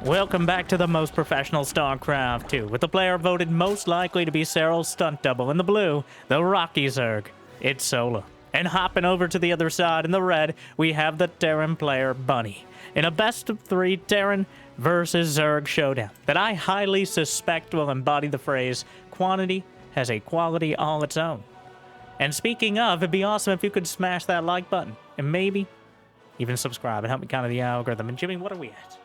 Welcome back to the most professional StarCraft 2, with the player voted most likely to be Cyril's stunt double in the blue, the Rocky Zerg. It's Solar. And hopping over to the other side in the red, we have the Terran player Bunny, in a best of 3 Terran versus Zerg showdown that I highly suspect will embody the phrase, quantity has a quality all its own. And speaking of, it'd be awesome if you could smash that like button, and maybe even subscribe and help me counter the algorithm. And Jimmy, what are we at?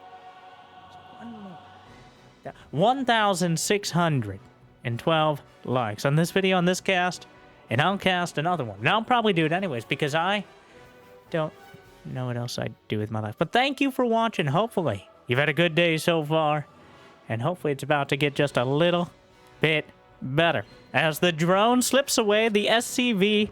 1,612 likes on this video, on this cast, and I'll cast another one. And I'll probably do it anyways, because I don't know what else I'd do with my life. But thank you for watching. Hopefully, you've had a good day so far, and hopefully it's about to get just a little bit better. As the drone slips away, the SCV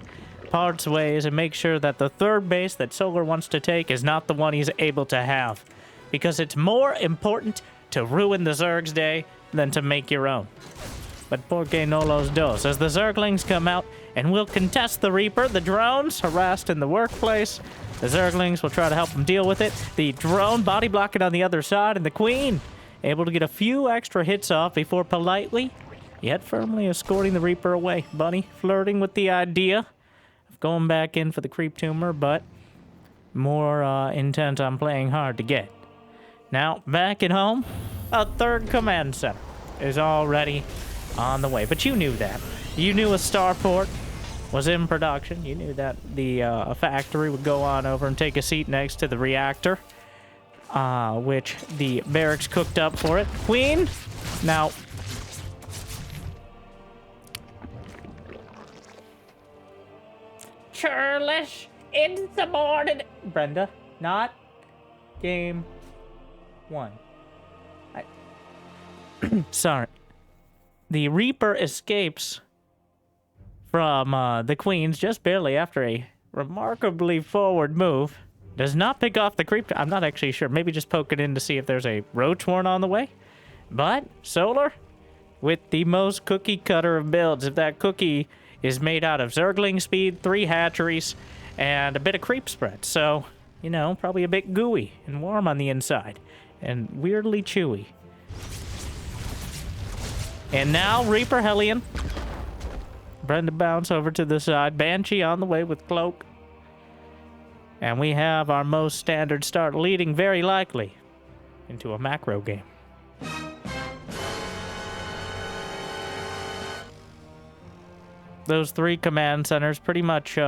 parts ways and makes sure that the third base that Solar wants to take is not the one he's able to have, because it's more important to ruin the Zerg's day than to make your own. But porque no los dos, as the Zerglings come out and will contest the Reaper. The drones harassed in the workplace. The Zerglings will try to help them deal with it. The drone body blocking on the other side, and the Queen able to get a few extra hits off before politely yet firmly escorting the Reaper away. Bunny flirting with the idea of going back in for the creep tumor, but more intent on playing hard to get. Now, back at home, a third command center is already on the way. But you knew that. You knew a starport was in production. You knew that the factory would go on over and take a seat next to the reactor, which the barracks cooked up for it. Queen, now... churlish, insubordinate... Brenda, not game... 1. Sorry. The Reaper escapes from the Queens just barely after a remarkably forward move. Does not pick off the creep. I'm not actually sure. Maybe just poke it in to see if there's a roach warren on the way. But Solar, with the most cookie cutter of builds, if that cookie is made out of Zergling speed, 3 hatcheries, and a bit of creep spread. So, you know, probably a bit gooey and warm on the inside. And weirdly chewy. And now Reaper Hellion. Brenda bounce over to the side. Banshee on the way with Cloak. And we have our most standard start, leading very likely into a macro game. Those 3 command centers pretty much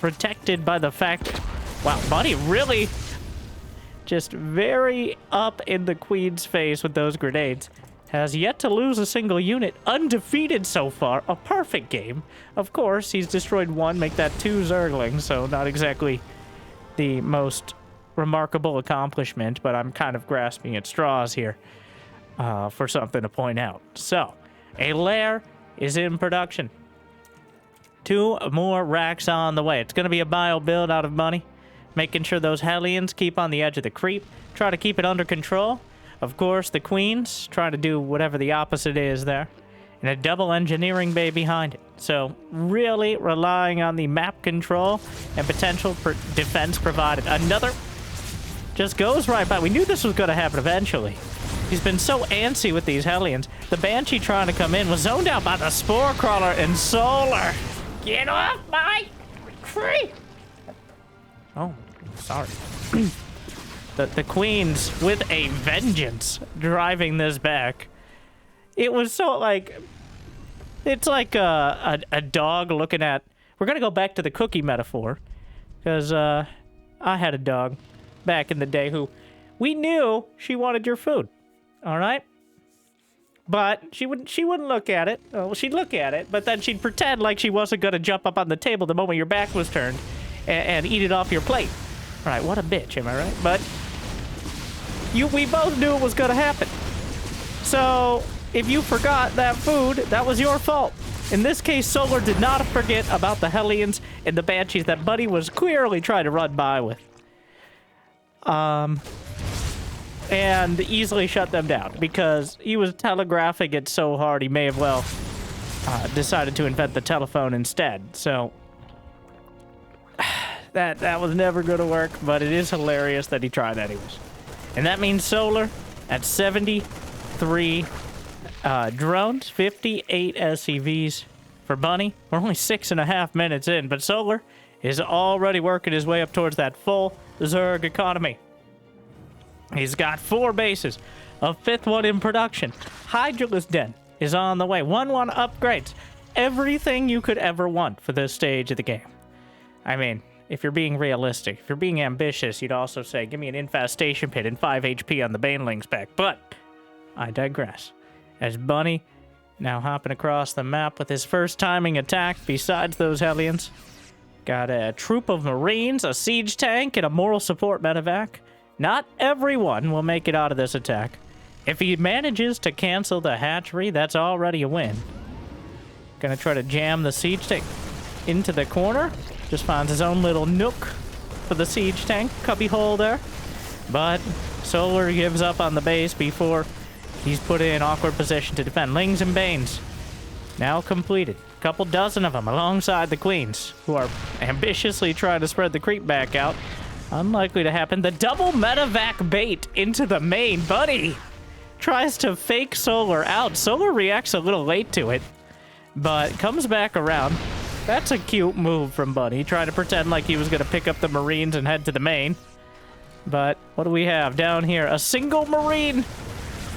protected by the fact... Wow, Buddy really... just very up in the Queen's face with those grenades. Has yet to lose a single unit. Undefeated so far. A perfect game. Of course, he's destroyed 1, make that 2 Zerglings, so not exactly the most remarkable accomplishment, but I'm kind of grasping at straws here for something to point out. So, a lair is in production. 2 more racks on the way. It's going to be a bio build out of money. Making sure those Hellions keep on the edge of the creep. Try to keep it under control. Of course, the Queens trying to do whatever the opposite is there. And a double engineering bay behind it. So, really relying on the map control and potential for defense provided. Another just goes right by. We knew this was going to happen eventually. He's been so antsy with these Hellions. The Banshee trying to come in was zoned out by the Spore Crawler and Solar. Get off my creep! Oh, sorry. The Queens with a vengeance driving this back. It was so like... It's like a dog looking at... We're going to go back to the cookie metaphor. Because I had a dog back in the day who... We knew she wanted your food. Alright? But she wouldn't look at it. Well, she'd look at it, but then she'd pretend like she wasn't going to jump up on the table the moment your back was turned and eat it off your plate. Right, what a bitch, am I right? But we both knew it was going to happen. So, if you forgot that food, that was your fault. In this case, Solar did not forget about the Hellions and the Banshees that Buddy was clearly trying to run by with. And easily shut them down because he was telegraphing it so hard he may have well decided to invent the telephone instead. So, that was never going to work, but it is hilarious that he tried anyways. And that means Solar at 73 drones, 58 SCVs for Bunny. We're only 6.5 minutes in, but Solar is already working his way up towards that full Zerg economy. He's got 4 bases, a 5th one in production. Hydralisk Den is on the way. 1-1 upgrades. Everything you could ever want for this stage of the game. I mean, if you're being realistic, if you're being ambitious, you'd also say, give me an infestation pit and 5 HP on the Baneling spec. But I digress. As Bunny now hopping across the map with his first timing attack besides those Hellions. Got a troop of Marines, a siege tank, and a moral support medevac. Not everyone will make it out of this attack. If he manages to cancel the hatchery, that's already a win. Gonna try to jam the siege tank into the corner. Just finds his own little nook for the siege tank. Cubby hole there. But Solar gives up on the base before he's put in awkward position to defend. Lings and Banes now completed. A couple dozen of them alongside the Queens, who are ambitiously trying to spread the creep back out. Unlikely to happen. The double medevac bait into the main. Buddy tries to fake Solar out. Solar reacts a little late to it, but comes back around. That's a cute move from Buddy, trying to pretend like he was going to pick up the Marines and head to the main. But what do we have down here? A single Marine,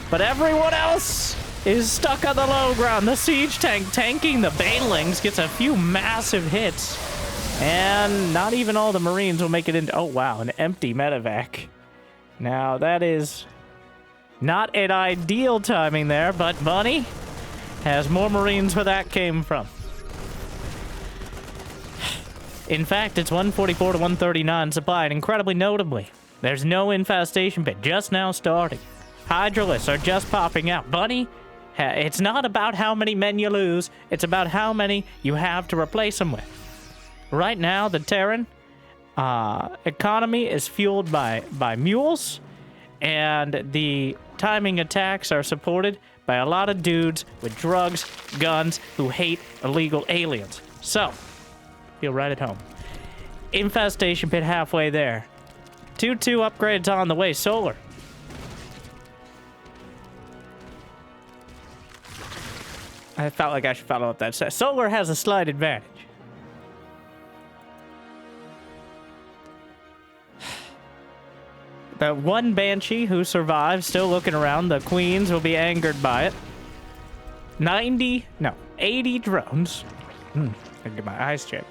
but everyone else is stuck on the low ground. The siege tank tanking the Banelings gets a few massive hits. And not even all the Marines will make it into... Oh, wow, an empty medevac. Now, that is not an ideal timing there, but Bunny has more Marines where that came from. In fact, it's 144 to 139 supply, and incredibly notably, there's no infestation pit, just now starting. Hydralisks are just popping out. Bunny, it's not about how many men you lose, it's about how many you have to replace them with. Right now, the Terran economy is fueled by mules, and the timing attacks are supported by a lot of dudes with drugs, guns, who hate illegal aliens. So, feel right at home. Infestation pit halfway there. 2-2 upgrades on the way. Solar. I felt like I should follow up that. Solar has a slight advantage. The one Banshee who survives, still looking around. The Queens will be angered by it. 80 drones. I get my eyes checked.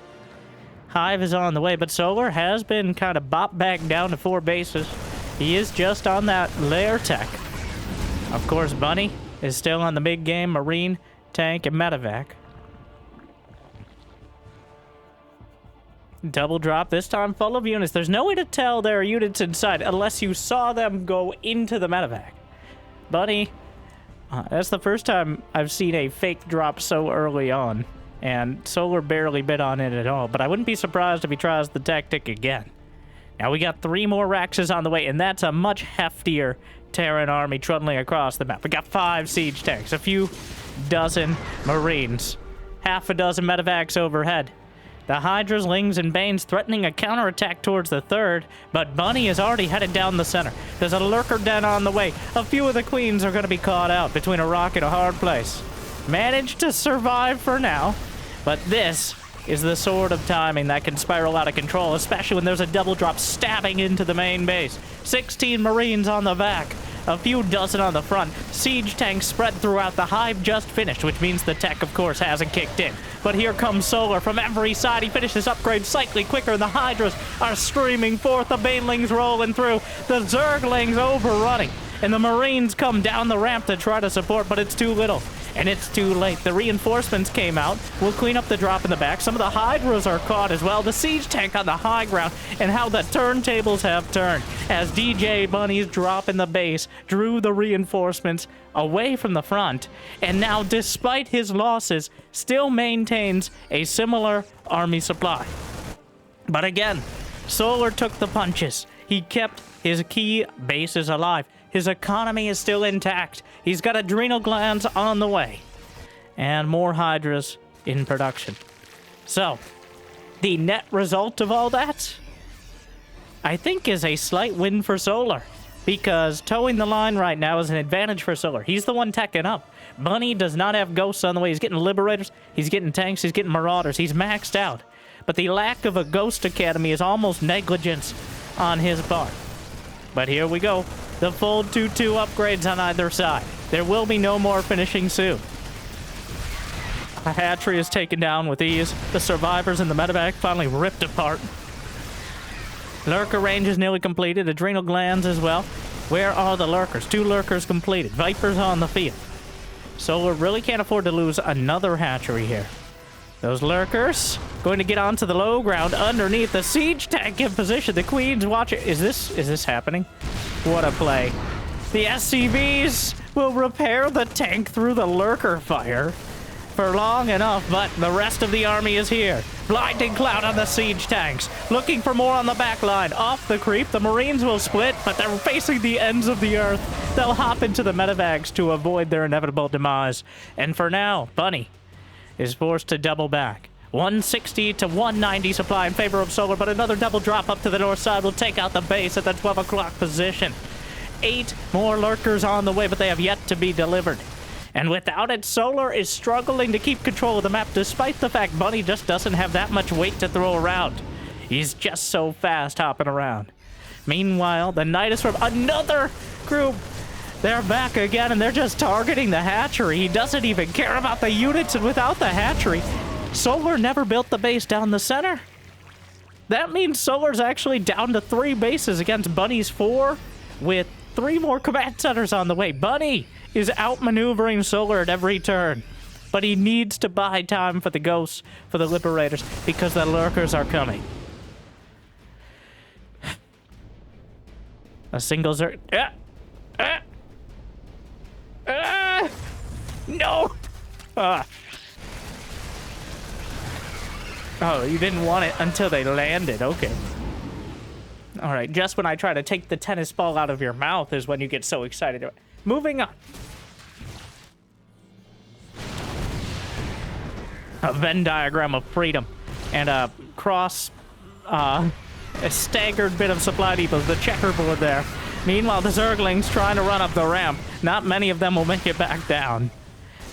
Hive is on the way, but Solar has been kind of bopped back down to 4 bases. He is just on that lair tech. Of course, Bunny is still on the big game, Marine, tank, and medevac. Double drop, this time full of units. There's no way to tell there are units inside unless you saw them go into the medevac. Bunny, that's the first time I've seen a fake drop so early on, and Solar barely bid on it at all, but I wouldn't be surprised if he tries the tactic again. Now we got 3 more Raxes on the way, and that's a much heftier Terran army trundling across the map. We got 5 siege tanks, a few dozen Marines, half a dozen medevacs overhead. The Hydras, Lings, and Banes threatening a counterattack towards the 3rd, but Bunny is already headed down the center. There's a lurker den on the way. A few of the Queens are going to be caught out between a rock and a hard place. Managed to survive for now, but this is the sort of timing that can spiral out of control, especially when there's a double drop stabbing into the main base. 16 Marines on the back, a few dozen on the front. Siege tanks spread throughout. The Hive just finished, which means the tech, of course, hasn't kicked in. But here comes Solar from every side. He finishes upgrade slightly quicker, and the Hydras are streaming forth. The Banelings rolling through. The Zerglings overrunning. And the Marines come down the ramp to try to support, but it's too little. And it's too late. The reinforcements came out. We'll clean up the drop in the back. Some of the Hydras are caught as well. The siege tank on the high ground, and how the turntables have turned as DJ Bunny's drop in the base drew the reinforcements away from the front, and now, despite his losses, still maintains a similar army supply. But again, Solar took the punches. He kept his key bases alive. His economy is still intact. He's got adrenal glands on the way. And more Hydras in production. So, the net result of all that, I think, is a slight win for Solar. because towing the line right now is an advantage for Solar. He's the one teching up. Bunny does not have ghosts on the way. He's getting Liberators, he's getting tanks, he's getting Marauders. He's maxed out. But the lack of a Ghost Academy is almost negligence on his part. But here we go. The full 2-2 upgrades on either side. There will be no more finishing soon. A hatchery is taken down with ease. The survivors in the medevac finally ripped apart. Lurker range is nearly completed. Adrenal glands as well. Where are the lurkers? 2 lurkers completed. Vipers on the field. Solar really can't afford to lose another hatchery here. Those lurkers going to get onto the low ground underneath the siege tank in position. The Queen's watching. Is this happening? What a play. The SCVs will repair the tank through the lurker fire for long enough, but the rest of the army is here. Blinding cloud on the siege tanks. Looking for more on the back line. Off the creep, the Marines will split, but they're facing the ends of the earth. They'll hop into the medevacs to avoid their inevitable demise. And for now, Bunny is forced to double back. 160 to 190 supply in favor of Solar, but another double drop up to the north side will take out the base at the 12 o'clock position. 8 more lurkers on the way, but they have yet to be delivered. And without it, Solar is struggling to keep control of the map, despite the fact Bunny just doesn't have that much weight to throw around. He's just so fast hopping around. Meanwhile, the Nidus from another group, they're back again, and they're just targeting the hatchery. He doesn't even care about the units, and without the hatchery, Solar never built the base down the center. That means Solar's actually down to 3 bases against Bunny's 4, with 3 more command centers on the way. Bunny is outmaneuvering Solar at every turn, but he needs to buy time for the ghosts, for the Liberators, because the lurkers are coming. A single Zerg. No! Oh, you didn't want it until they landed. Okay. All right, just when I try to take the tennis ball out of your mouth is when you get so excited. Moving on. A Venn diagram of freedom and a cross, a staggered bit of supply depots, the checkerboard there. Meanwhile, the Zerglings trying to run up the ramp. Not many of them will make it back down.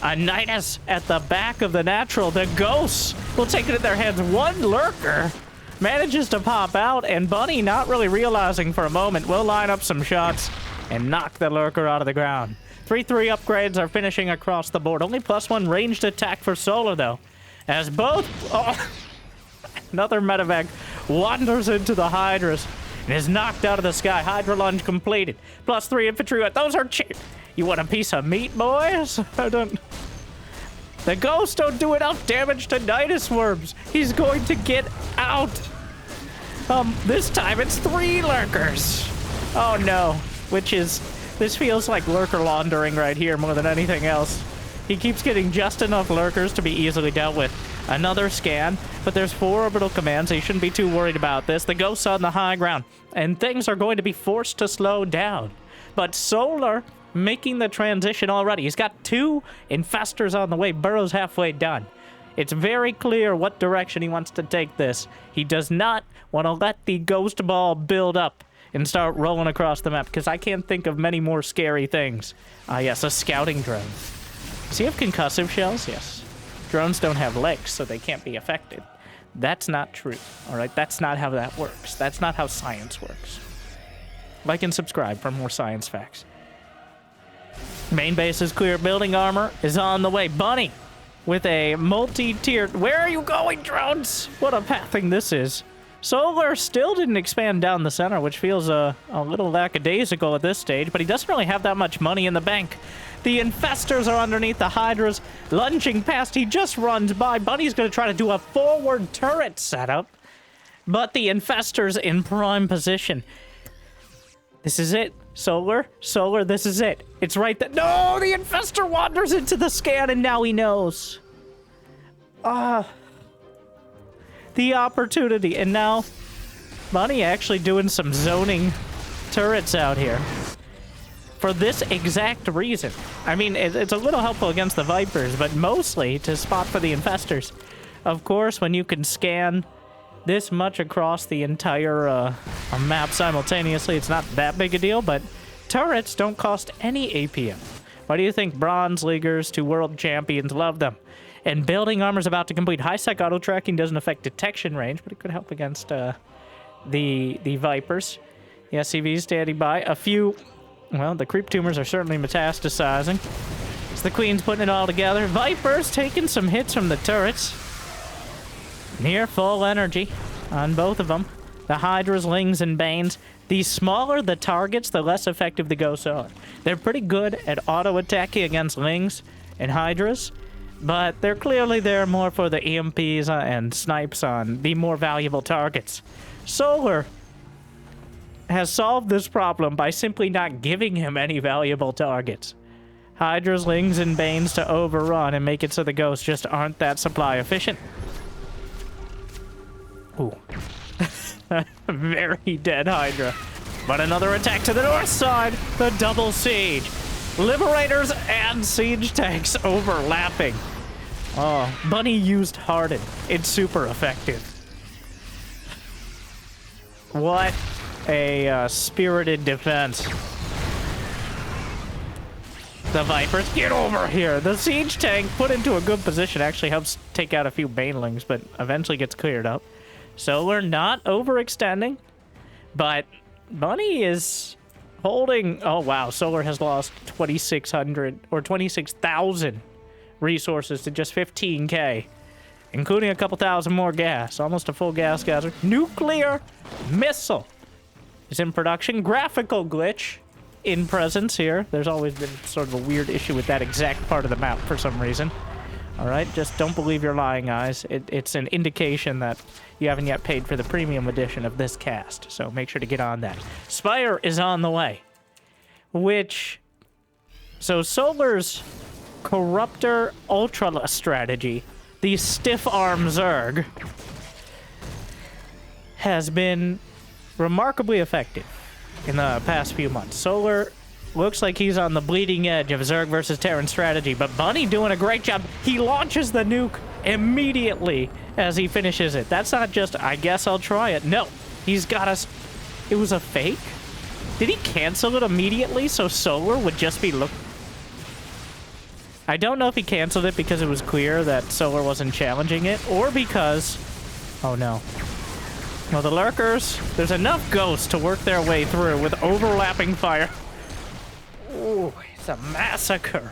A Nidus at the back of the natural. The ghosts will take it in their hands. 1 lurker manages to pop out, and Bunny, not really realizing for a moment, will line up some shots and knock the lurker out of the ground. 3-3 upgrades are finishing across the board. Only +1 ranged attack for Solar, though. As both... Oh, another medevac wanders into the Hydras and is knocked out of the sky. Hydra lunge completed. +3 infantry. Those are cheap. You want a piece of meat, boys? I don't... The ghosts don't do enough damage to Nidus worms. He's going to get out. This time it's 3 lurkers. Oh, no. Which is... This feels like lurker laundering right here more than anything else. He keeps getting just enough lurkers to be easily dealt with. Another scan, but there's 4 orbital commands, so you shouldn't be too worried about this. The ghosts on the high ground, and things are going to be forced to slow down. But Solar making the transition already. He's got 2 infestors on the way. Burrow's halfway done. It's very clear what direction he wants to take this. He does not want to let the ghost ball build up and start rolling across the map, because I can't think of many more scary things. Yes, a scouting drone. Does he have concussive shells? Yes. Drones don't have legs, so they can't be affected. That's not true, all right? That's not how that works. That's not how science works. Like and subscribe for more science facts. Main base is clear. Building armor is on the way. Bunny with a multi-tiered... Where are you going, drones? What a pathing this is. Solar still didn't expand down the center, which feels a little lackadaisical at this stage, but he doesn't really have that much money in the bank. The infestors are underneath the Hydras, lunging past. He just runs by. Bunny's going to try to do a forward turret setup, but the infestors in prime position. This is it. Solar, this is it. It's right there. No, the infestor wanders into the scan, and now he knows. The opportunity, and now Bunny actually doing some zoning turrets out here for this exact reason. I mean, it's a little helpful against the Vipers, but mostly to spot for the infestors. Of course, when you can scan this much across the entire map simultaneously, it's not that big a deal, but turrets don't cost any APM. Why do you think Bronze Leaguers to World Champions love them? And building armor's about to complete. High-sec auto-tracking doesn't affect detection range, but it could help against the Vipers. The SCV's standing by. A few... Well, the creep tumors are certainly metastasizing. So the Queen's putting it all together. Vipers taking some hits from the turrets. Near full energy on both of them. The Hydras, Lings, and Banes. The smaller the targets, the less effective the ghosts are. They're pretty good at auto-attacking against Lings and Hydras, but they're clearly there more for the EMPs and snipes on the more valuable targets. Solar has solved this problem by simply not giving him any valuable targets. Hydras, Lings, and Banes to overrun and make it so the ghosts just aren't that supply efficient. Ooh. Very dead Hydra. But another attack to the north side. The double siege. Liberators and siege tanks overlapping. Oh, Bunny used Harden. It's super effective. What a spirited defense. The Vipers, get over here. The siege tank put into a good position actually helps take out a few banelings, but eventually gets cleared up. So we're not overextending, but Bunny is holding... Oh, wow. Solar has lost 2,600 or 26,000 resources to just 15K, including a couple thousand more gas. Almost a full gas geyser. Nuclear missile is in production. Graphical glitch in presence here. There's always been sort of a weird issue with that exact part of the map for some reason. All right, just don't believe your lying eyes. It's an indication that you haven't yet paid for the premium edition of this cast, so make sure to get on that. Spire is on the way, which... So Solar's Corruptor Ultra strategy, the stiff-arm Zerg, has been remarkably effective in the past few months. Solar looks like he's on the bleeding edge of Zerg versus Terran strategy, but Bunny doing a great job. He launches the nuke immediately as he finishes it. That's not just, I guess I'll try it. No, he's got us. It was a fake? Did he cancel it immediately so Solar would just be I don't know if he canceled it because it was clear that Solar wasn't challenging it, or because... Oh no. Well, the Lurkers, there's enough ghosts to work their way through with overlapping fire. Ooh, it's a massacre.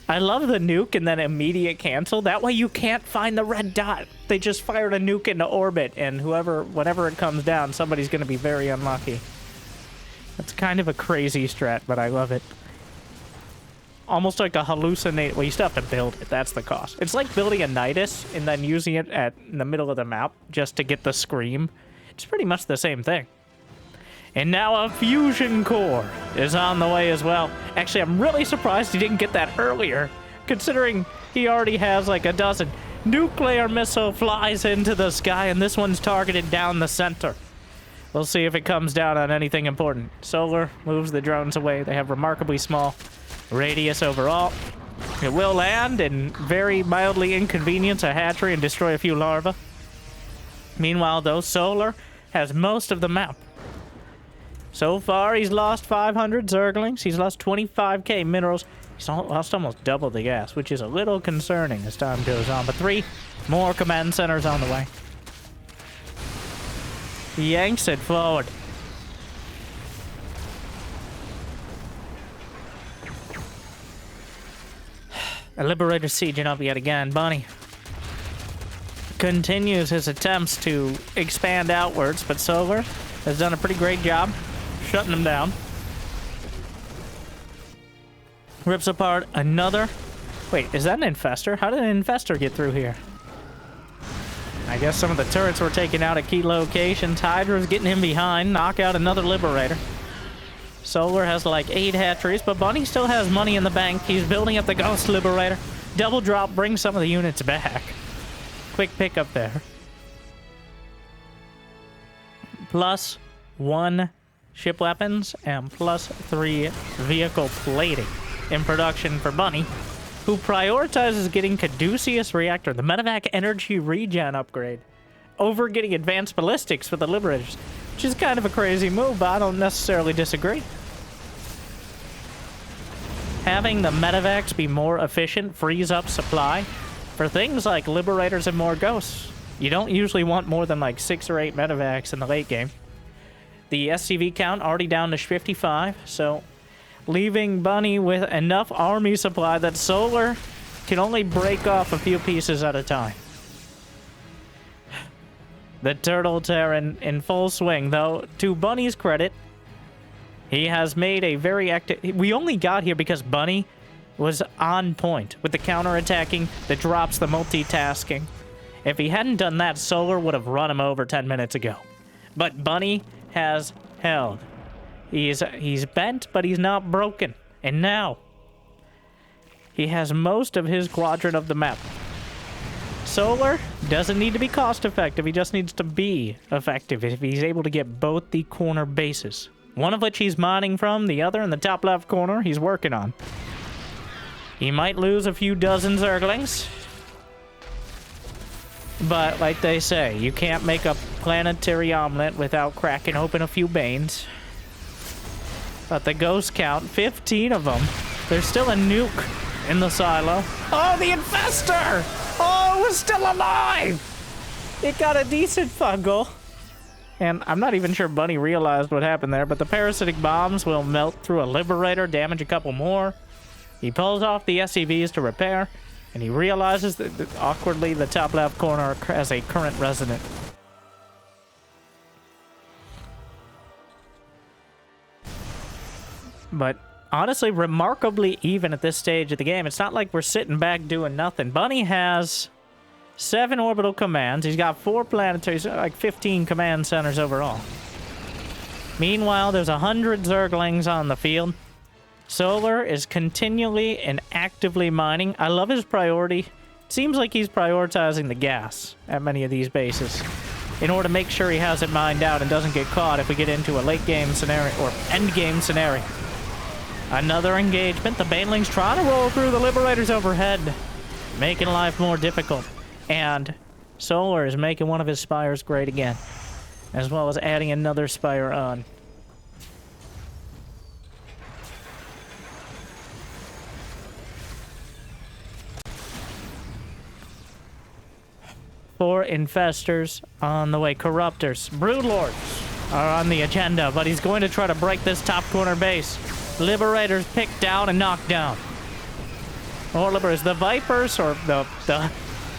I love the nuke and then immediate cancel. That way you can't find the red dot. They just fired a nuke into orbit, and whenever it comes down, somebody's going to be very unlucky. That's kind of a crazy strat, but I love it. Almost like a hallucinate. Well, you still have to build it. That's the cost. It's like building a Nidus and then using it in the middle of the map just to get the scream. It's pretty much the same thing. And now a fusion core is on the way as well. Actually, I'm really surprised he didn't get that earlier, considering he already has like a dozen. Nuclear missile flies into the sky, and this one's targeted down the center. We'll see if it comes down on anything important. Solar moves the drones away. They have remarkably small radius overall. It will land and very mildly inconvenience a hatchery and destroy a few larvae. Meanwhile, though, Solar has most of the map. So far, he's lost 500 Zerglings. He's lost 25k minerals. He's lost almost double the gas, which is a little concerning as time goes on. But 3 more command centers on the way. He yanks it forward. A Liberator sieging up yet again. Bunny continues his attempts to expand outwards, but Solar has done a pretty great job shutting him down. Rips apart another... Wait, is that an Infestor? How did an Infestor get through here? I guess some of the turrets were taken out at key locations. Hydra's getting him behind. Knock out another Liberator. Solar has like 8 hatcheries, but Bunny still has money in the bank. He's building up the Ghost Liberator. Double drop, bring some of the units back. Quick pickup there. +1 ship weapons and +3 vehicle plating in production for Bunny, who prioritizes getting Caduceus Reactor, the medevac energy regen upgrade, over getting advanced ballistics for the Liberators. Which is kind of a crazy move, but I don't necessarily disagree. Having the medevacs be more efficient frees up supply for things like Liberators and more Ghosts. You don't usually want more than like 6 or 8 medevacs in the late game. The SCV count already down to 55, so leaving Bunny with enough army supply that Solar can only break off a few pieces at a time. The Turtle Terran in full swing, though, to Bunny's credit, he has made a very active... We only got here because Bunny was on point with the counterattacking, the drops, the multitasking. If he hadn't done that, Solar would have run him over 10 minutes ago. But Bunny has held. He's bent, but he's not broken. And now, he has most of his quadrant of the map. Solar doesn't need to be cost-effective, he just needs to be effective if he's able to get both the corner bases. One of which he's mining from, the other in the top left corner he's working on. He might lose a few dozen Zerglings. But, like they say, you can't make a planetary omelet without cracking open a few Banes. But the ghost count, 15 of them. There's still a nuke in the silo. Oh, the Infestor! Oh, it was still alive! It got a decent fungal. And I'm not even sure Bunny realized what happened there, but the parasitic bombs will melt through a Liberator, damage a couple more. He pulls off the SCVs to repair, and he realizes that awkwardly the top left corner has a current resident. But honestly, remarkably even at this stage of the game. It's not like we're sitting back doing nothing. Bunny has 7 orbital commands. He's got 4 planetaries, like 15 command centers overall. Meanwhile, there's 100 Zerglings on the field. Solar is continually and actively mining. I love his priority. It seems like he's prioritizing the gas at many of these bases in order to make sure he has it mined out and doesn't get caught if we get into a late game scenario or end game scenario. Another engagement. The Banelings trying to roll through the Liberators overhead, making life more difficult. And Solar is making one of his spires great again, as well as adding another spire on. Four Infestors on the way. Corruptors. Broodlords are on the agenda, but he's going to try to break this top corner base. Liberators picked down and knocked down. More Liberators. The Vipers, or the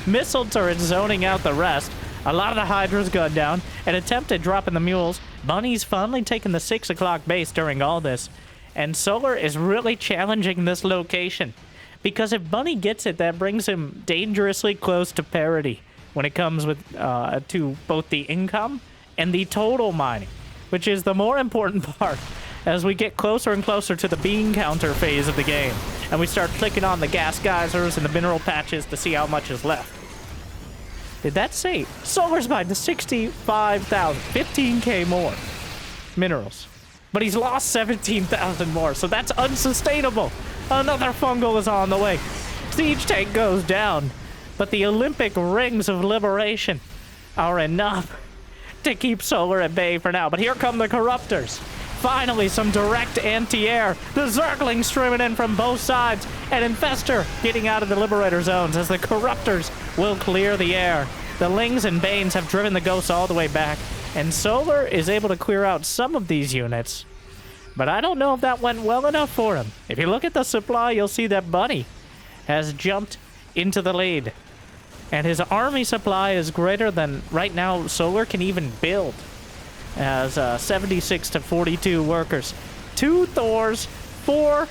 missile turrets zoning out the rest. A lot of the Hydras gunned down. An attempt at dropping the mules. Bunny's finally taken the 6 o'clock base during all this. And Solar is really challenging this location. Because if Bunny gets it, that brings him dangerously close to parity when it comes with to both the income and the total mining, which is the more important part as we get closer and closer to the bean counter phase of the game, and we start clicking on the gas geysers and the mineral patches to see how much is left. Did that say Solar's mined to 65,000, 15k more minerals, but he's lost 17,000 more, so that's unsustainable. Another fungal is on the way. Siege tank goes down, but the Olympic rings of liberation are enough to keep Solar at bay for now. But here come the Corruptors. Finally, some direct anti-air. The Zerglings streaming in from both sides. And Infestor getting out of the Liberator zones as the Corruptors will clear the air. The Lings and Banes have driven the Ghosts all the way back. And Solar is able to clear out some of these units. But I don't know if that went well enough for him. If you look at the supply, you'll see that Bunny has jumped into the lead. And his army supply is greater than, right now, Solar can even build. As 76 to 42 workers. 2 Thors, 4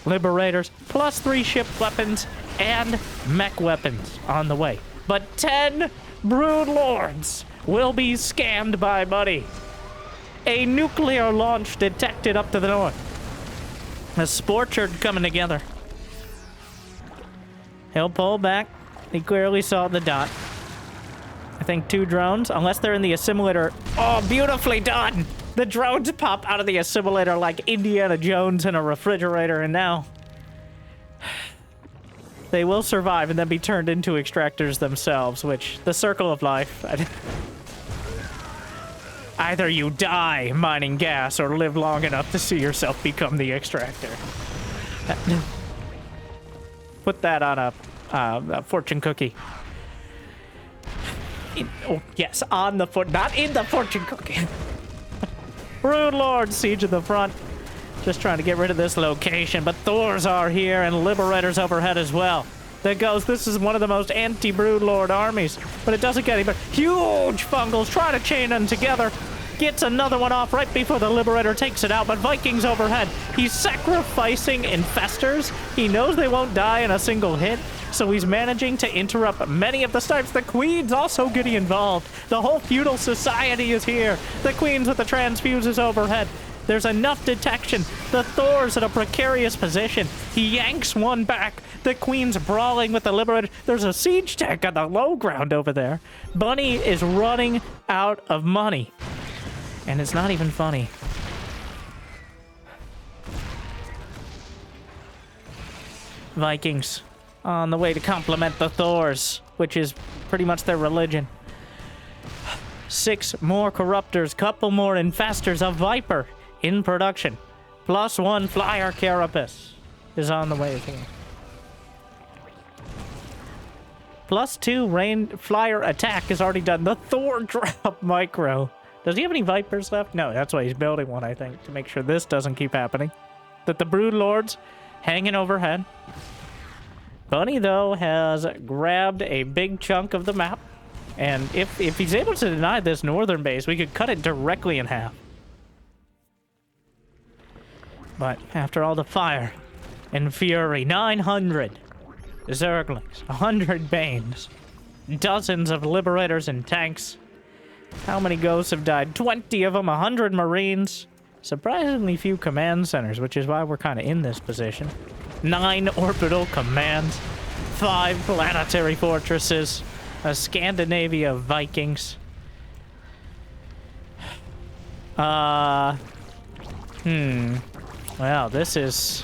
Liberators, plus 3 ship weapons and mech weapons on the way. But 10 Brood Lords will be scanned by Bunny. A nuclear launch detected up to the north. A Sporchard coming together. He'll pull back. He clearly saw the dot. I think 2 drones, unless they're in the assimilator. Oh, beautifully done! The drones pop out of the assimilator like Indiana Jones in a refrigerator, and now they will survive and then be turned into extractors themselves, which, the circle of life. Either you die mining gas or live long enough to see yourself become the extractor. Put that on a fortune cookie. Oh, yes, on the not in the fortune cookie. Brood Lord, siege of the front. Just trying to get rid of this location, but Thors are here and Liberators overhead as well. There goes, this is one of the most anti-Brood Lord armies, but it doesn't get any better. Huge fungals trying to chain them together. Gets another one off right before the Liberator takes it out, but Vikings overhead. He's sacrificing infestors. He knows they won't die in a single hit, so he's managing to interrupt many of the snipes. The Queen's also getting involved. The whole feudal society is here. The Queen's with the transfuses overhead. There's enough detection. The Thor's in a precarious position. He yanks one back. The Queen's brawling with the Liberator. There's a siege tank on the low ground over there. Bunny is running out of money. And it's not even funny. Vikings on the way to complement the Thors, which is pretty much their religion. 6 more Corruptors, couple more Infestors, a Viper in production. +1 Flyer Carapace is on the way here. +2 Rain Flyer Attack is already done. The Thor drop micro. Does he have any Vipers left? No, that's why he's building one, I think, to make sure this doesn't keep happening. That the Brood Lords hanging overhead. Bunny, though, has grabbed a big chunk of the map. And if he's able to deny this northern base, we could cut it directly in half. But after all the fire and fury, 900 Zerglings, 100 Banes, dozens of Liberators and tanks. How many ghosts have died? 20 of them, 100 Marines. Surprisingly few command centers, which is why we're kind of in this position. 9 orbital commands. 5 planetary fortresses. A Scandinavia of Vikings. Well, this is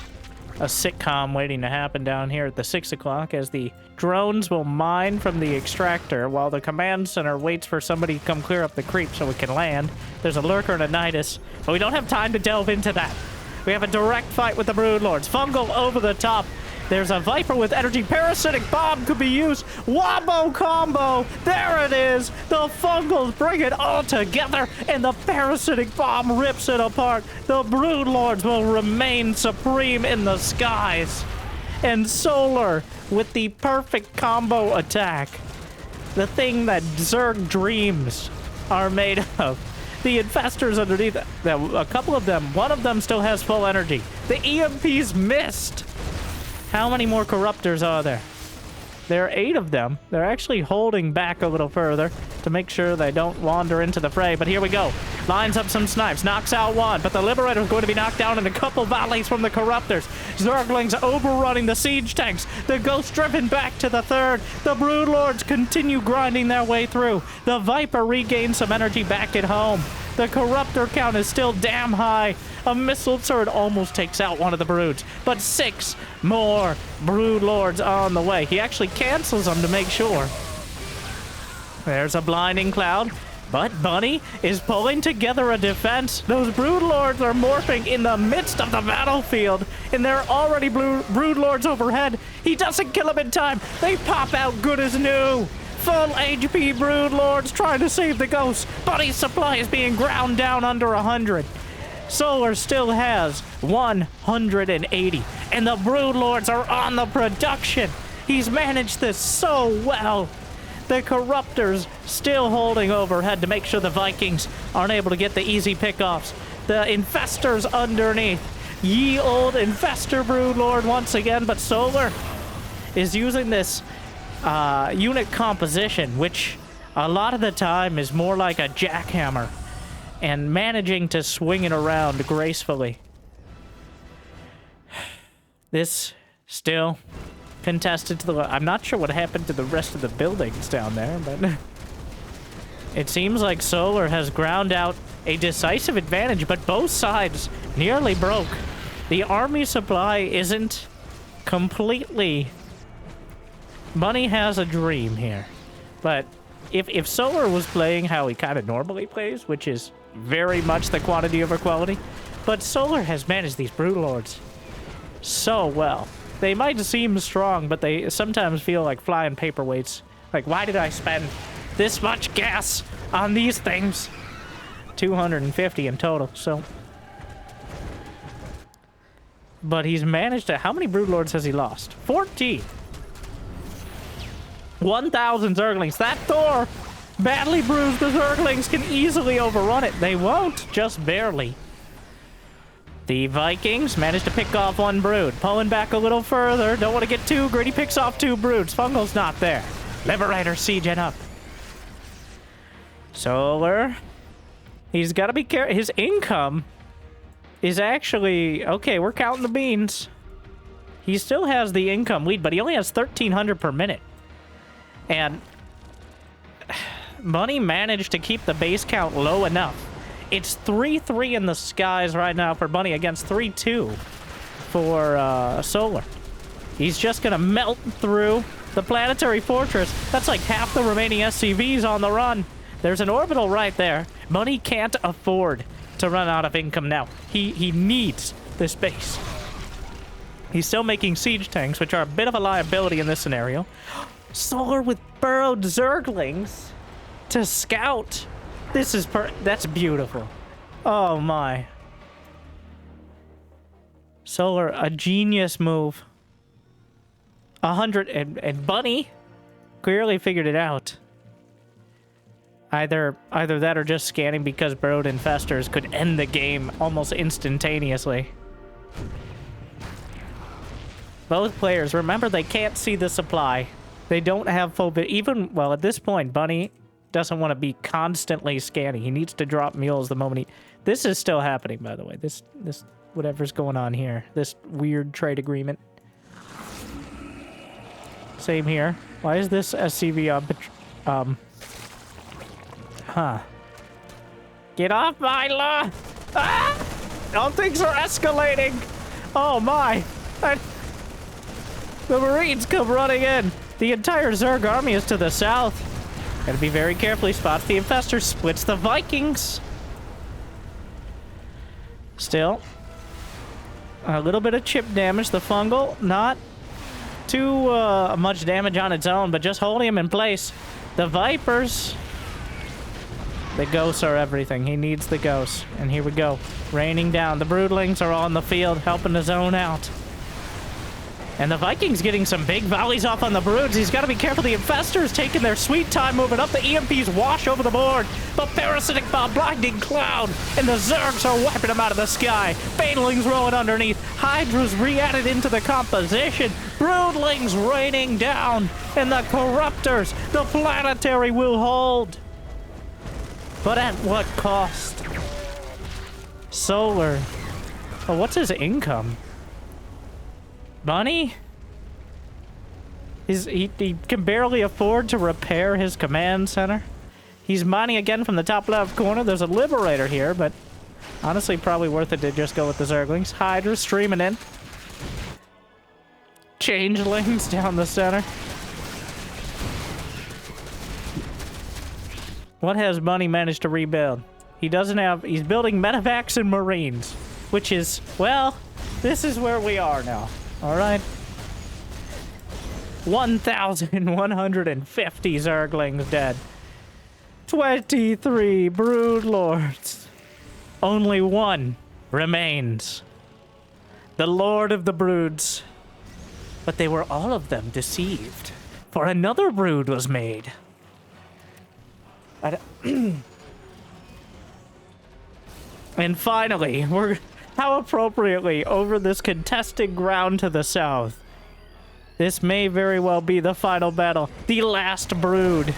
a sitcom waiting to happen down here at the 6 o'clock as the drones will mine from the extractor while the command center waits for somebody to come clear up the creep so we can land. There's a lurker and a nidus, but we don't have time to delve into that. We have a direct fight with the Brood Lords. Fungal over the top. There's a Viper with energy. Parasitic Bomb could be used. Wombo combo. There it is. The Fungals bring it all together, and the Parasitic Bomb rips it apart. The Brood Lords will remain supreme in the skies. And Solar with the perfect combo attack. The thing that Zerg dreams are made of. The Infestors underneath, a couple of them, one of them still has full energy. The EMP's missed. How many more Corruptors are there? There are 8 of them. They're actually holding back a little further to make sure they don't wander into the fray. But here we go. Lines up some snipes. Knocks out one. But the Liberator's going to be knocked down in a couple volleys from the Corruptors. Zerglings overrunning the siege tanks. The Ghost driven back to the 3rd. The Brood Lords continue grinding their way through. The Viper regains some energy back at home. The Corruptor count is still damn high. A missile turret almost takes out one of the Broods. But 6 more Brood Lords on the way. He actually cancels them to make sure. There's a blinding cloud. But Bunny is pulling together a defense. Those Brood Lords are morphing in the midst of the battlefield. And there are already Brood Lords overhead. He doesn't kill them in time. They pop out good as new. Full HP Brood Lords trying to save the Ghosts. Bunny's supply is being ground down under 100. Solar still has 180. And the Brood Lords are on the production. He's managed this so well. The Corruptors still holding overhead to make sure the Vikings aren't able to get the easy pickoffs. The Infestors underneath. Ye old Infestor Brood Lord once again, but Solar is using this unit composition, which a lot of the time is more like a jackhammer, and managing to swing it around gracefully. This still contested to the... I'm not sure what happened to the rest of the buildings down there, but it seems like Solar has ground out a decisive advantage, but both sides nearly broke. The army supply isn't completely... Bunny has a dream here, but if Solar was playing how he kind of normally plays, which is very much the quantity over quality. But Solar has managed these Brood Lords so well. They might seem strong, but they sometimes feel like flying paperweights. Like, why did I spend this much gas on these things? 250 in total, so... But he's managed to... How many Broodlords has he lost? 14! 1,000 Zerglings. That Thor badly bruised the Zerglings can easily overrun it. They won't, just barely. The Vikings managed to pick off one brood. Pulling back a little further. Don't want to get too greedy. Picks off 2 broods. Fungal's not there. Liberator sieging up. Solar. He's got to be careful. His income is actually... Okay, we're counting the beans. He still has the income lead, but he only has 1,300 per minute. And Bunny managed to keep the base count low enough. It's 3-3 in the skies right now for Bunny against 3-2 for Solar. He's just going to melt through the planetary fortress. That's like half the remaining SCVs on the run. There's an orbital right there. Bunny can't afford to run out of income now. He needs this base. He's still making siege tanks, which are a bit of a liability in this scenario. Solar with burrowed Zerglings to scout. This is that's beautiful. Oh my. Solar, a genius move. 100 and Bunny clearly figured it out. Either that or just scanning because burrowed infestors could end the game almost instantaneously. Both players, remember, they can't see the supply. They don't have full even, well, at this point, Bunny doesn't want to be constantly scanning. He needs to drop mules the moment he... This is still happening, by the way. This whatever's going on here. This weird trade agreement. Same here. Why is this SCV on... Huh. Get off my lawn! Ah! Oh, things are escalating! Oh my! The Marines come running in! The entire Zerg army is to the south. Gotta be very careful. He spots the infestors, splits the Vikings. Still, a little bit of chip damage. The fungal, not too much damage on its own, but just holding him in place. The Vipers, the ghosts are everything. He needs the ghosts. And here we go. Raining down. The Broodlings are all in the field, helping to zone out. And the Vikings getting some big volleys off on the broods. He's got to be careful. The infestors taking their sweet time moving up. The EMPs wash over the board. But Parasitic Bomb, Blinding Cloud, and the Zergs are wiping them out of the sky. Banelings rolling underneath. Hydras re-added into the composition. Broodlings raining down. And the Corruptors, the Planetary will hold. But at what cost? Solar. Oh, what's his income? Bunny? He can barely afford to repair his command center. He's mining again from the top left corner. There's a Liberator here, but honestly, probably worth it to just go with the Zerglings. Hydra streaming in. Changelings down the center. What has Bunny managed to rebuild? He doesn't have... He's building medevacs and Marines, which is, well, this is where we are now. All right. 1,150 Zerglings dead. 23 Broodlords. Only one remains. The Lord of the Broods. But they were all of them deceived. For another brood was made. And finally, how appropriately, over this contested ground to the south. This may very well be the final battle. The last brood.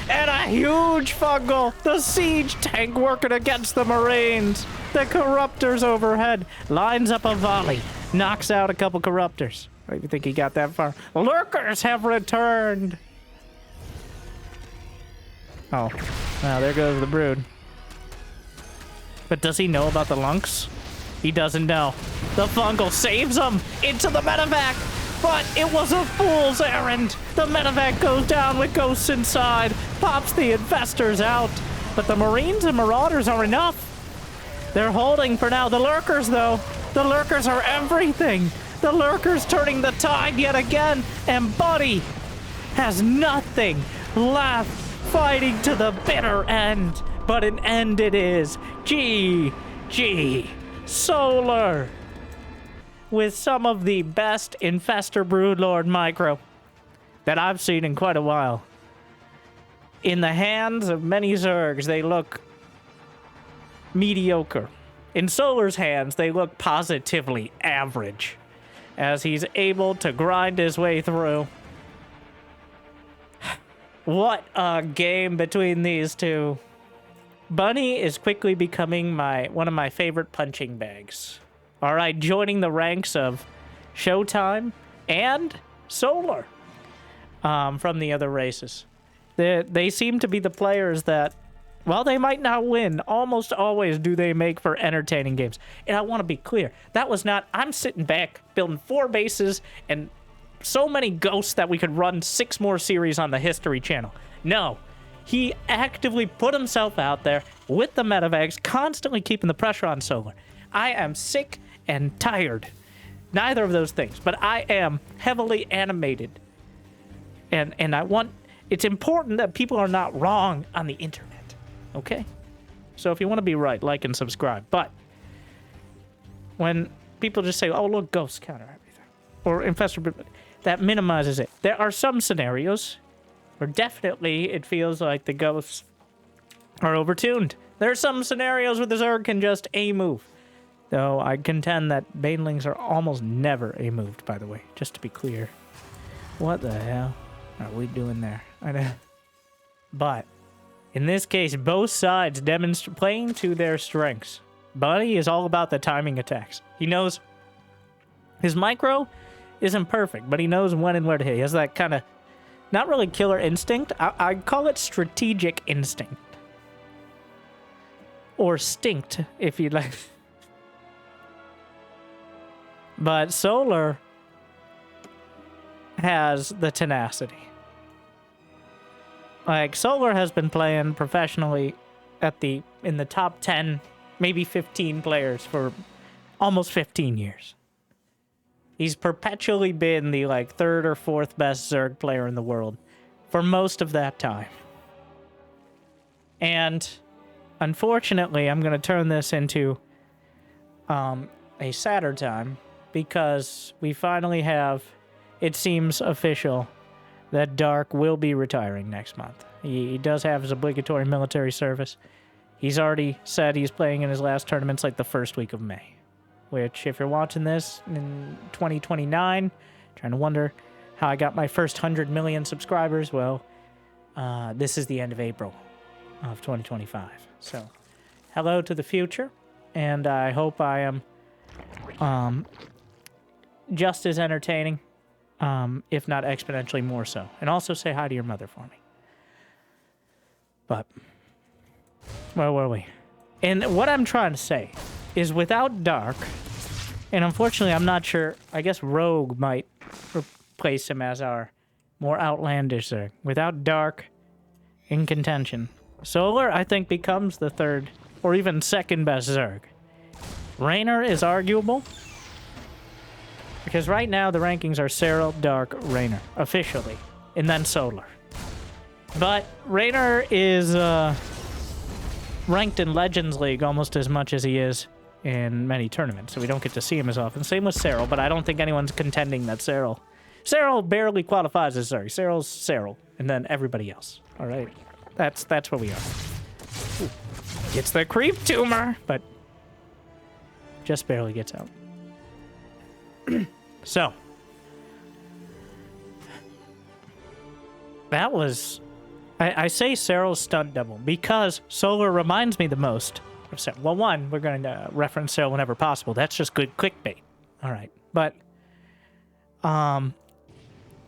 And a huge fungal. The siege tank working against the Marines. The Corruptors overhead. Lines up a volley. Knocks out a couple Corruptors. I don't even think he got that far. Lurkers have returned. Oh. Now there goes the brood. But does he know about the lunks? He doesn't know. The fungal saves him into the medevac, but it was a fool's errand. The medevac goes down with ghosts inside, pops the infestors out, But the Marines and Marauders are enough. They're holding for now. The Lurkers, though. The Lurkers are everything. The Lurkers turning the tide yet again. And Buddy has nothing left, fighting to the bitter end. But an end it is. GG. Solar. With some of the best Infestor Broodlord micro that I've seen in quite a while. In the hands of many Zergs, they look mediocre. In Solar's hands, they look positively average, as he's able to grind his way through. What a game between these two. Bunny is quickly becoming one of my favorite punching bags. All right, joining the ranks of Showtime and Solar from the other races. They seem to be the players that, while they might not win, almost always do they make for entertaining games. And I want to be clear, that was not, I'm sitting back building 4 bases and so many ghosts that we could run 6 more series on the History channel. No, he actively put himself out there with the medevacs, constantly keeping the pressure on Solar. I am sick and tired. Neither of those things, but I am heavily animated. And I want, it's important that people are not wrong on the internet, okay? So if you want to be right, like and subscribe. But when people just say, oh, look, ghosts counter everything, or Infestor, that minimizes it. There are some scenarios where definitely it feels like the ghosts are overtuned. There are some scenarios where the Zerg can just A-move. Though I contend that Banelings are almost never A-moved, by the way, just to be clear. What the hell are we doing there? I know. But in this case, both sides playing to their strengths. Buddy is all about the timing attacks. He knows his micro isn't perfect, but he knows when and where to hit. He has that kind of, not really killer instinct. I call it strategic instinct. Or stinct, if you'd like. But Solar has the tenacity. Like, Solar has been playing professionally in the top 10, maybe 15 players for almost 15 years. He's perpetually been the, like, 3rd or 4th best Zerg player in the world for most of that time. And, unfortunately, I'm going to turn this into a sadder time, because we finally have, it seems official, that Dark will be retiring next month. He does have his obligatory military service. He's already said he's playing in his last tournaments like the 1st week of May. Which, if you're watching this in 2029, trying to wonder how I got my first 100 million subscribers, well, this is the end of April of 2025. So, hello to the future, and I hope I am just as entertaining, if not exponentially more so. And also say hi to your mother for me. But, where were we? And what I'm trying to say is, without Dark, and unfortunately I'm not sure, I guess Rogue might replace him as our more outlandish Zerg. Without Dark in contention, Solar, I think, becomes the 3rd or even 2nd best Zerg. Raynor is arguable, because right now the rankings are Cyril, Dark, Raynor, officially, and then Solar. But Raynor is ranked in Legends League almost as much as he is in many tournaments, so we don't get to see him as often. Same with Cyril, but I don't think anyone's contending that Cyril barely qualifies as Zerg. Cyril's Cyril, and then everybody else. All right, that's where we are. Ooh. Gets the creep tumor, but just barely gets out. So, that was, I say Cyril's stunt double because Solar reminds me the most of Cyril. Well, one, we're going to reference Cyril whenever possible. That's just good clickbait. All right. But,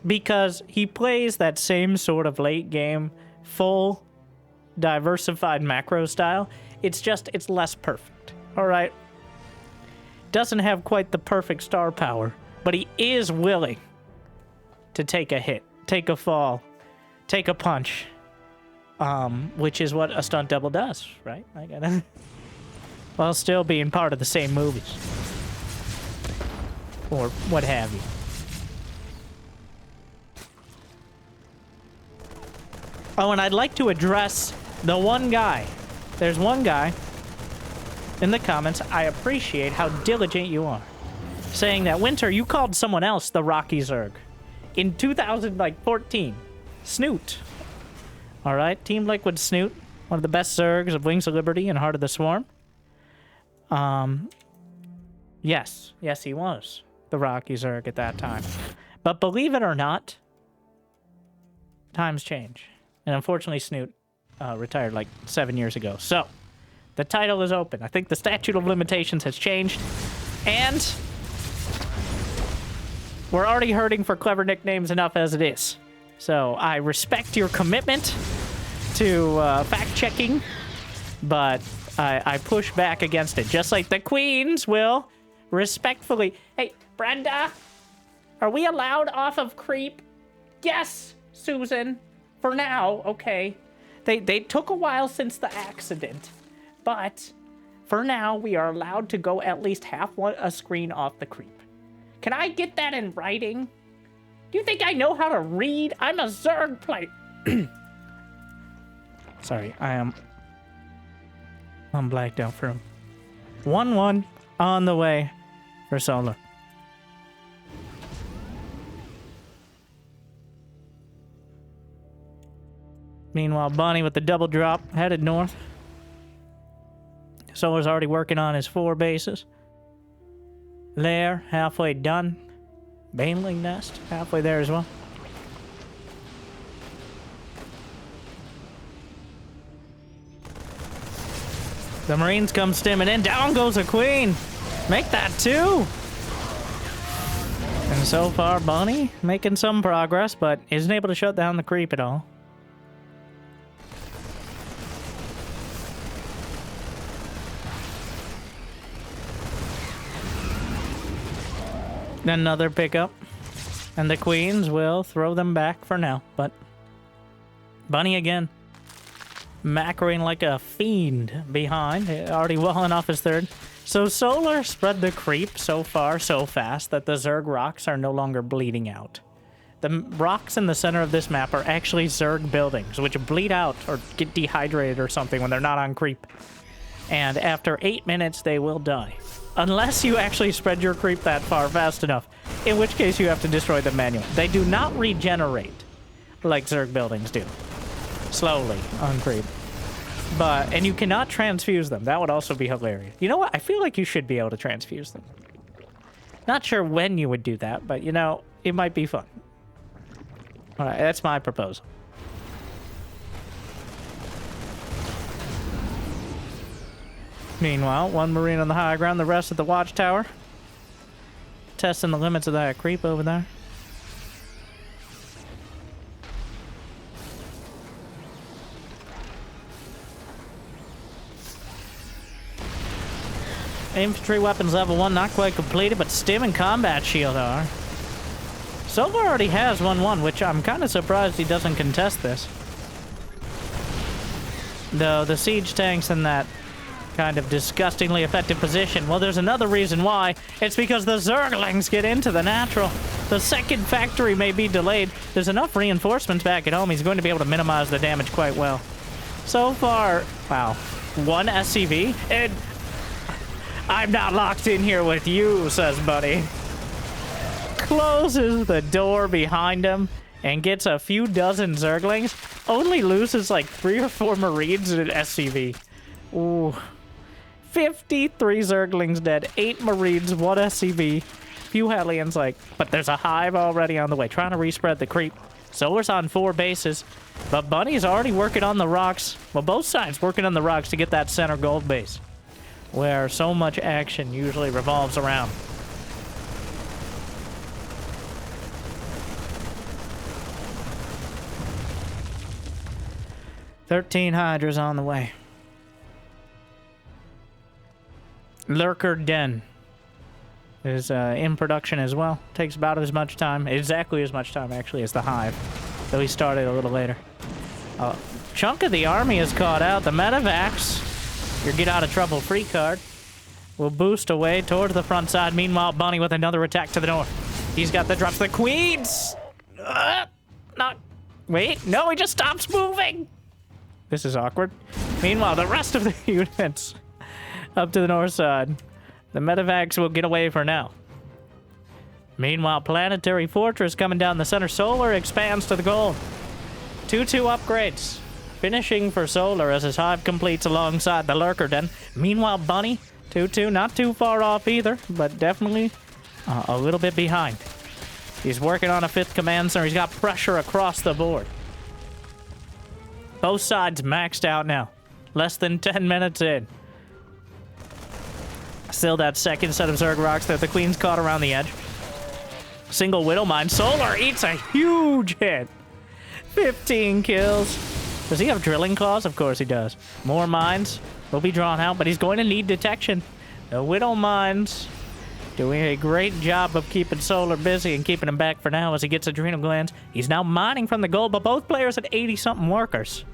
because he plays that same sort of late game, full, diversified macro style, it's less perfect. All right. Doesn't have quite the perfect star power, but he is willing to take a hit, take a fall, take a punch, which is what a stunt double does, right? I gotta... While still being part of the same movies. Or what have you. Oh, and I'd like to address the one guy. There's one guy in the comments. I appreciate how diligent you are. Saying that, Winter, you called someone else the Rocky Zerg. In 2014. Snoot. Alright, Team Liquid Snoot. One of the best Zergs of Wings of Liberty and Heart of the Swarm. Yes. Yes, he was the Rocky Zerg at that time. But believe it or not, times change. And unfortunately, Snoot retired like 7 years ago. So, the title is open. I think the statute of limitations has changed. And we're already hurting for clever nicknames enough as it is. So, I respect your commitment to fact-checking, but I push back against it, just like the Queens will respectfully. Hey, Brenda, are we allowed off of creep? Yes, Susan. For now, okay. They took a while since the accident, but for now, we are allowed to go at least half a screen off the creep. Can I get that in writing? Do you think I know how to read? I'm a Zerg player. Sorry, I'm blacked out for him. 1-1 on the way for Solar. Meanwhile, Bonnie with the double drop headed north. Solar's already working on his 4 bases. Lair, halfway done. Baneling Nest, halfway there as well. The Marines come stimming in. Down goes a Queen. Make that 2. And so far, Bonnie making some progress, but isn't able to shut down the creep at all. Another pickup. And the Queens will throw them back for now, but Bunny again. Macroing like a fiend behind, already walling off his 3rd. So Solar spread the creep so far so fast that the Zerg rocks are no longer bleeding out. The rocks in the center of this map are actually Zerg buildings, which bleed out or get dehydrated or something when they're not on creep. And after 8 minutes, they will die. Unless you actually spread your creep that far fast enough, in which case you have to destroy them manually. They do not regenerate like Zerg buildings do. Slowly on creep. And you cannot transfuse them. That would also be hilarious. You know what? I feel like you should be able to transfuse them. Not sure when you would do that, but you know, it might be fun. Alright, that's my proposal. Meanwhile, 1 Marine on the high ground, the rest at the watchtower. Testing the limits of that creep over there. Infantry weapons level 1, not quite completed, but stim and combat shield are. Silver already has 1-1, which I'm kind of surprised he doesn't contest this. Though the siege tank's in that kind of disgustingly effective position. Well, there's another reason why. It's because the Zerglings get into the natural. The second factory may be delayed. There's enough reinforcements back at home. He's going to be able to minimize the damage quite well. So far, wow, 1 SCV? And I'm not locked in here with you, says Buddy. Closes the door behind him and gets a few dozen Zerglings. Only loses like 3 or 4 Marines in an SCV. Ooh. 53 Zerglings dead, 8 Marines, 1 SCV, few Hellions, but there's a hive already on the way, trying to respread the creep. Solar's on 4 bases, but Bunny's already working on the rocks. Well, both sides working on the rocks to get that center gold base, where so much action usually revolves around. "13 Hydras on the way. Lurker Den is in production as well. Takes about as much time, exactly as much time actually, as the Hive, though he started a little later. Chunk of the army is caught out. The medevacs, your get out of trouble free card, will boost away towards the front side. Meanwhile, Bunny with another attack to the north. He's got the drops. The Queens! Not... Wait, no, he just stops moving! This is awkward. Meanwhile, the rest of the units up to the north side. The medevacs will get away for now. Meanwhile, Planetary Fortress coming down the center. Solar expands to the goal. 2-2 upgrades. Finishing for Solar as his hive completes alongside the Lurker Den. Meanwhile, Bunny, 2-2, not too far off either, but definitely a little bit behind. He's working on a 5th command center. He's got pressure across the board. Both sides maxed out now. Less than 10 minutes in. Still that second set of Zerg rocks that the Queen's caught around the edge. Single Widow Mine. Solar eats a huge hit. 15 kills. Does he have drilling claws? Of course he does. More mines will be drawn out, but he's going to need detection. The Widow Mines doing a great job of keeping Solar busy and keeping him back for now as he gets adrenal glands. He's now mining from the gold, but both players had 80-something workers.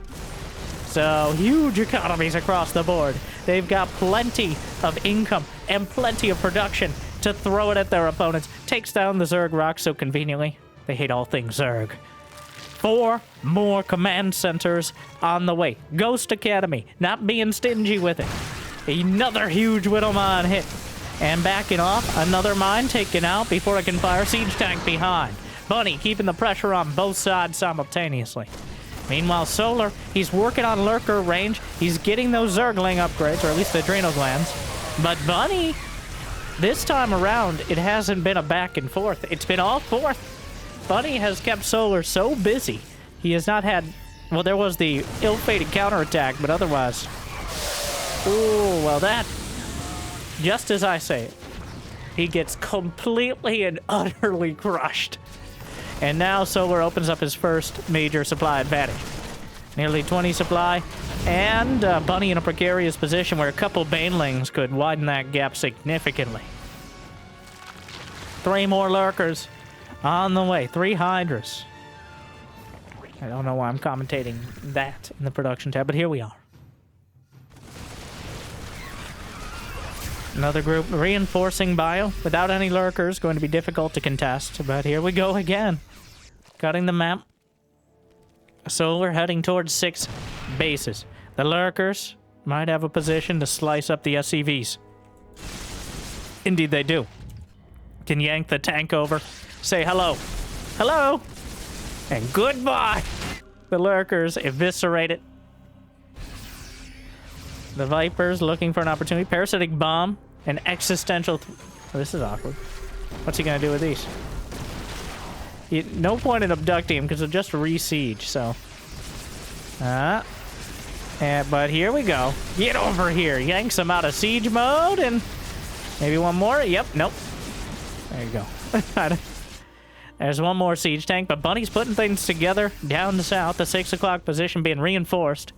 So, huge economies across the board. They've got plenty of income and plenty of production to throw it at their opponents. Takes down the Zerg rocks so conveniently. They hate all things Zerg. 4 more command centers on the way. Ghost Academy, not being stingy with it. Another huge Widow Mine hit. And backing off, another mine taken out before it can fire siege tank behind. Bunny keeping the pressure on both sides simultaneously. Meanwhile, Solar, he's working on Lurker range. He's getting those Zergling upgrades, or at least the adrenal glands. But Bunny, this time around, it hasn't been a back and forth. It's been all forth. Bunny has kept Solar so busy. He has not had... Well, there was the ill-fated counterattack, but otherwise... Ooh, well that... Just as I say it, he gets completely and utterly crushed. And now Solar opens up his first major supply advantage. Nearly 20 supply, and Bunny in a precarious position where a couple Banelings could widen that gap significantly. 3 more Lurkers on the way. 3 Hydras. I don't know why I'm commentating that in the production tab, but here we are. Another group reinforcing bio. Without any Lurkers, going to be difficult to contest. But here we go again. Cutting the map. Solar heading towards 6 bases. The Lurkers might have a position to slice up the SCVs. Indeed they do. Can yank the tank over. Say hello. Hello! And goodbye! The Lurkers eviscerate it. The Vipers looking for an opportunity. Parasitic Bomb. An existential... Oh, this is awkward. What's he gonna do with these? No point in abducting him because he'll just re-siege, so... but here we go. Get over here. Yanks him out of siege mode and... Maybe one more? Yep, nope. There you go. There's one more siege tank, but Bunny's putting things together down the south. The 6 o'clock position being reinforced.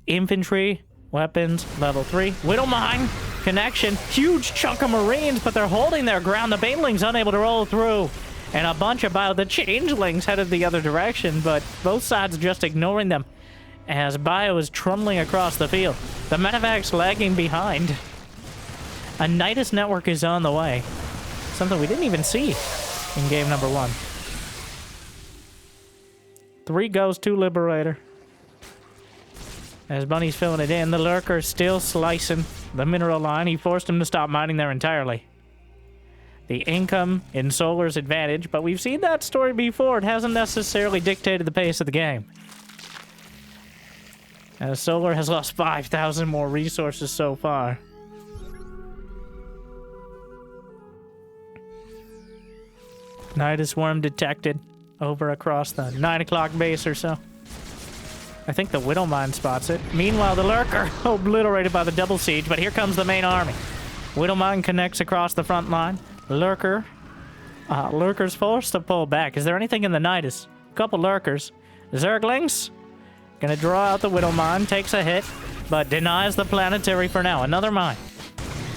Infantry, weapons, level 3. Widow Mine, connection. Huge chunk of Marines, but they're holding their ground. The Banelings unable to roll through. And a bunch of bio. The Changelings headed the other direction, but both sides just ignoring them as bio is trundling across the field. The Medevacs lagging behind. A Nidus network is on the way. Something we didn't even see in game number 1. 3 Ghost, 2 Liberator. As Bunny's filling it in, the Lurker's still slicing the mineral line. He forced him to stop mining there entirely. The income in Solar's advantage, but we've seen that story before. It hasn't necessarily dictated the pace of the game. As Solar has lost 5,000 more resources so far. Nidus Worm detected over across the 9 o'clock base or so. I think the Widow Mine spots it. Meanwhile, the Lurker obliterated by the double siege, but here comes the main army. Widow Mine connects across the front line. Lurker's forced to pull back. Is there anything in the Nidus? Couple Lurkers. Zerglings gonna draw out the Widow Mine, takes a hit, but denies the planetary for now. Another mine.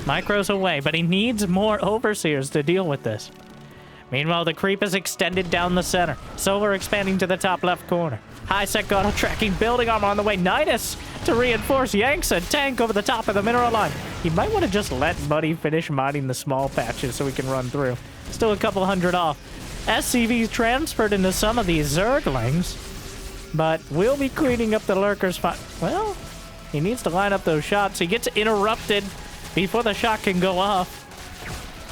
Micro's away, but he needs more Overseers to deal with this. Meanwhile, the creep is extended down the center. Solar expanding to the top left corner. High-sec auto-tracking, building armor on the way. Nidus to reinforce, yanks a tank over the top of the mineral line. He might want to just let Buddy finish mining the small patches so we can run through. Still a couple hundred off. SCV's transferred into some of these Zerglings, but we'll be cleaning up the lurkers. Well, he needs to line up those shots. He gets interrupted before the shot can go off.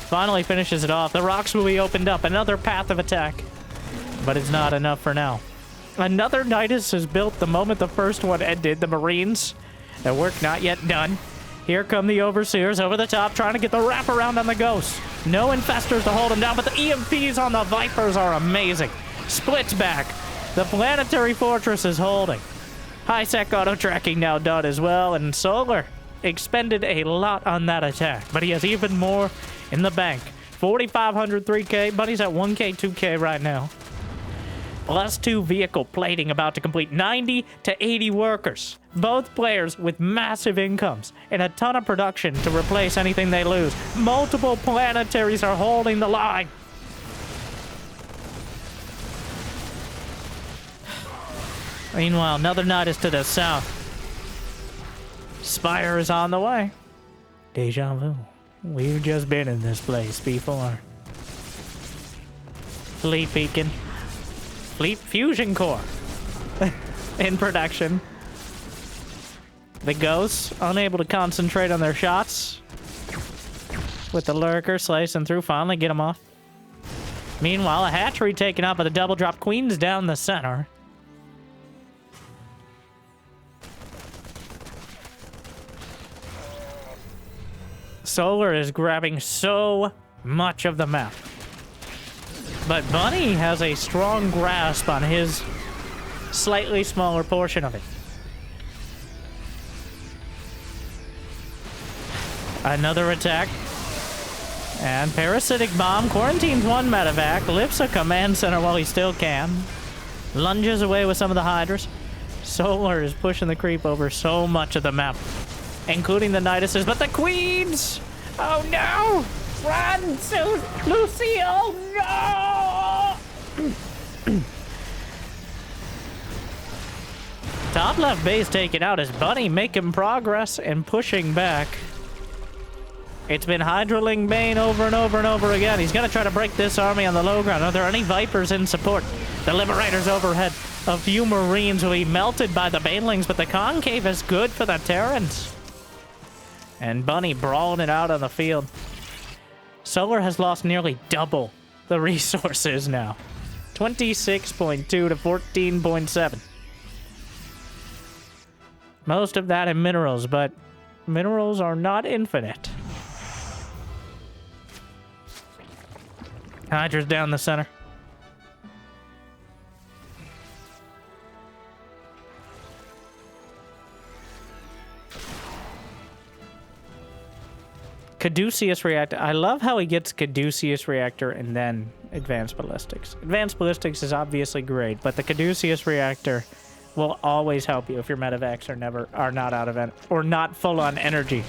Finally finishes it off. The rocks will be opened up. Another path of attack, but it's not enough for now. Another Nidus is built the moment the first one ended. The Marines, their work not yet done. Here come the Overseers over the top, trying to get the wraparound on the Ghosts. No Infestors to hold them down, but the EMPs on the Vipers are amazing. Splits back. The Planetary Fortress is holding. High-sec auto-tracking now done as well, and Solar expended a lot on that attack, but he has even more in the bank. 4,500 3K. Buddy's at 1K, 2K right now. Plus 2 vehicle plating about to complete. 90 to 80 workers. Both players with massive incomes and a ton of production to replace anything they lose. Multiple planetaries are holding the line. Meanwhile, another Nidus to the south. Spire is on the way. Deja vu. We've just been in this place before. Fleet beacon. Fleet fusion core. In production. The Ghosts unable to concentrate on their shots. With the lurker slicing through, finally get them off. Meanwhile, a hatchery taken out by the double drop. Queen's down the center. Solar is grabbing so much of the map. But Bunny has a strong grasp on his slightly smaller portion of it. Another attack. And Parasitic Bomb quarantines one medevac, lifts a command center while he still can. Lunges away with some of the Hydras. Solar is pushing the creep over so much of the map, including the Niduses, but the Queens! Oh no! Run, Lucille! No! Top left base taken out as Bunny making progress and pushing back. It's been Hydraling Bane over and over and over again. He's gonna try to break this army on the low ground. Are there any Vipers in support? The Liberators overhead. A few Marines will be melted by the Banelings, but the Concave is good for the Terrans. And Bunny brawling it out on the field. Solar has lost nearly double the resources now. 26.2 to 14.7. Most of that in minerals, but minerals are not infinite. Hydra's down the center. Caduceus Reactor. I love how he gets Caduceus Reactor and then Advanced Ballistics. Advanced Ballistics is obviously great, but the Caduceus Reactor will always help you if your medevacs are not out of or not full on energy,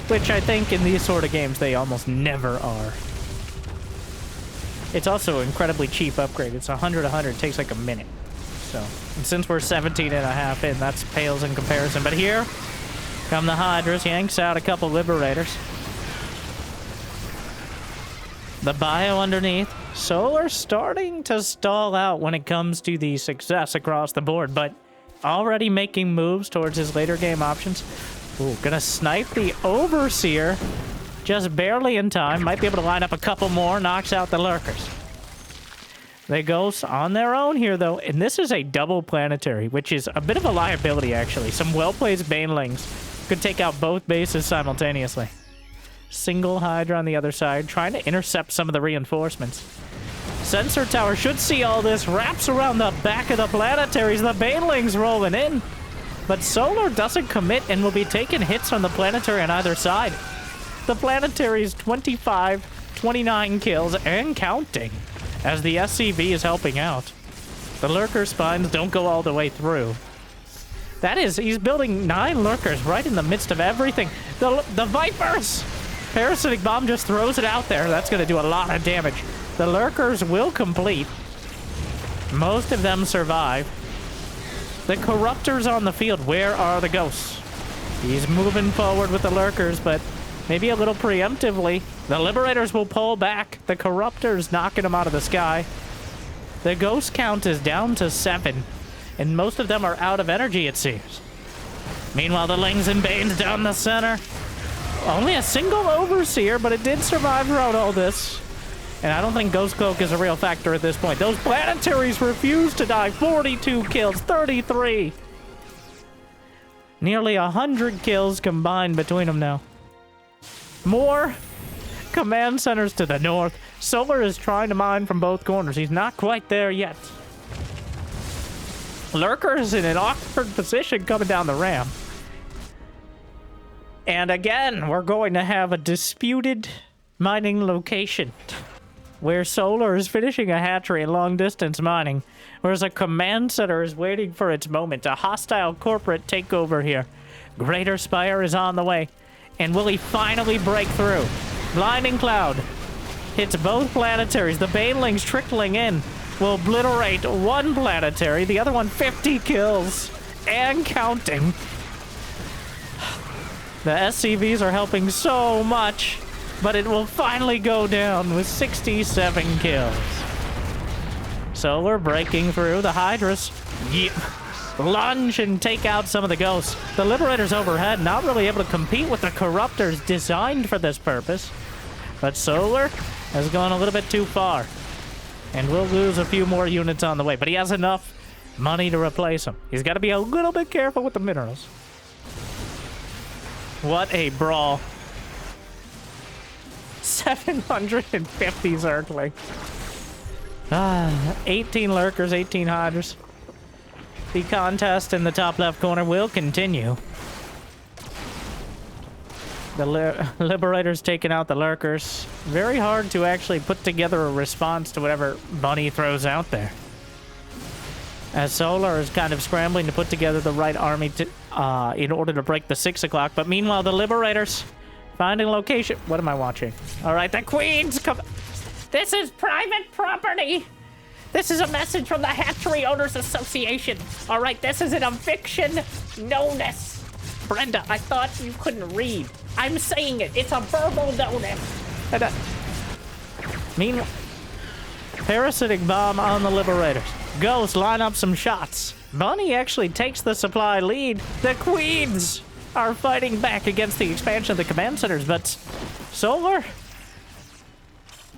which I think in these sort of games they almost never are. It's also an incredibly cheap upgrade. It's 100, takes like a minute. So, and since we're 17 and a half in, that's pales in comparison. But here come the Hydras, yanks out a couple Liberators. The bio underneath. Solar starting to stall out when it comes to the success across the board, but already making moves towards his later game options. Ooh, gonna snipe the Overseer. Just barely in time. Might be able to line up a couple more. Knocks out the Lurkers. They go on their own here, though. And this is a double planetary, which is a bit of a liability, actually. Some well-placed Banelings could take out both bases simultaneously. Single Hydra on the other side, trying to intercept some of the reinforcements. Sensor tower should see all this. Wraps around the back of the planetaries. The Banelings rolling in. But Solar doesn't commit and will be taking hits on the planetary on either side. The planetary's 25, 29 kills and counting as the SCV is helping out. The Lurker spines don't go all the way through. That is, he's building 9 Lurkers right in the midst of everything. The Vipers! Parasitic Bomb just throws it out there. That's going to do a lot of damage. The Lurkers will complete. Most of them survive. The Corruptors on the field. Where are the Ghosts? He's moving forward with the Lurkers, but maybe a little preemptively. The Liberators will pull back. The Corruptors knocking them out of the sky. The Ghost count is down to 7, and most of them are out of energy, it seems. Meanwhile, the Lings and Banes down the center. Only a single Overseer, but it did survive throughout all this. And I don't think Ghost Cloak is a real factor at this point. Those planetaries refuse to die. 42 kills, 33. Nearly 100 kills combined between them now. More command centers to the north. Solar is trying to mine from both corners. He's not quite there yet. Lurker's in an awkward position coming down the ramp. And again, we're going to have a disputed mining location where Solar is finishing a hatchery in long-distance mining, whereas a command center is waiting for its moment. A hostile corporate takeover here. Greater Spire is on the way. And will he finally break through? Blinding Cloud hits both planetaries. The Banelings trickling in will obliterate one planetary. The other one 50 kills. And counting. The SCVs are helping so much. But it will finally go down with 67 kills. Solar breaking through. The Hydras lunge and take out some of the Ghosts. The Liberators overhead, not really able to compete with the Corruptors designed for this purpose. But Solar has gone a little bit too far. And will lose a few more units on the way. But he has enough money to replace them. He's got to be a little bit careful with the minerals. What a brawl. 750 Zergling. 18 Lurkers, 18 Hydras. The contest in the top left corner will continue. The Liberators taking out the Lurkers. Very hard to actually put together a response to whatever Bunny throws out there. As Solar is kind of scrambling to put together the right army to, in order to break the 6 o'clock. But meanwhile, the Liberators finding location. What am I watching? All right, the Queens come. This is private property. This is a message from the Hatchery Owners Association. All right, this is an eviction notice. Brenda, I thought you couldn't read. I'm saying it. It's a verbal notice. Meanwhile, Parasitic Bomb on the Liberators. Ghost line up some shots. Bunny actually takes the supply lead. The Queens are fighting back against the expansion of the command centers, but Solar,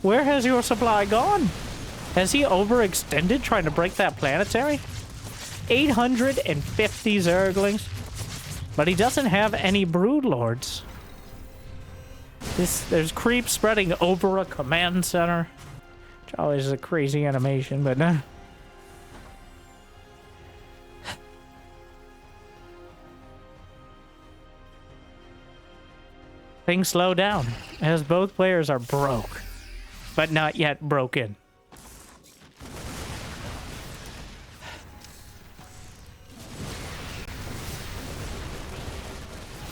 where has your supply gone? Has he overextended trying to break that planetary? 850 Zerglings, but he doesn't have any Broodlords. There's creep spreading over a command center, which always is a crazy animation, but things slow down as both players are broke, but not yet broken.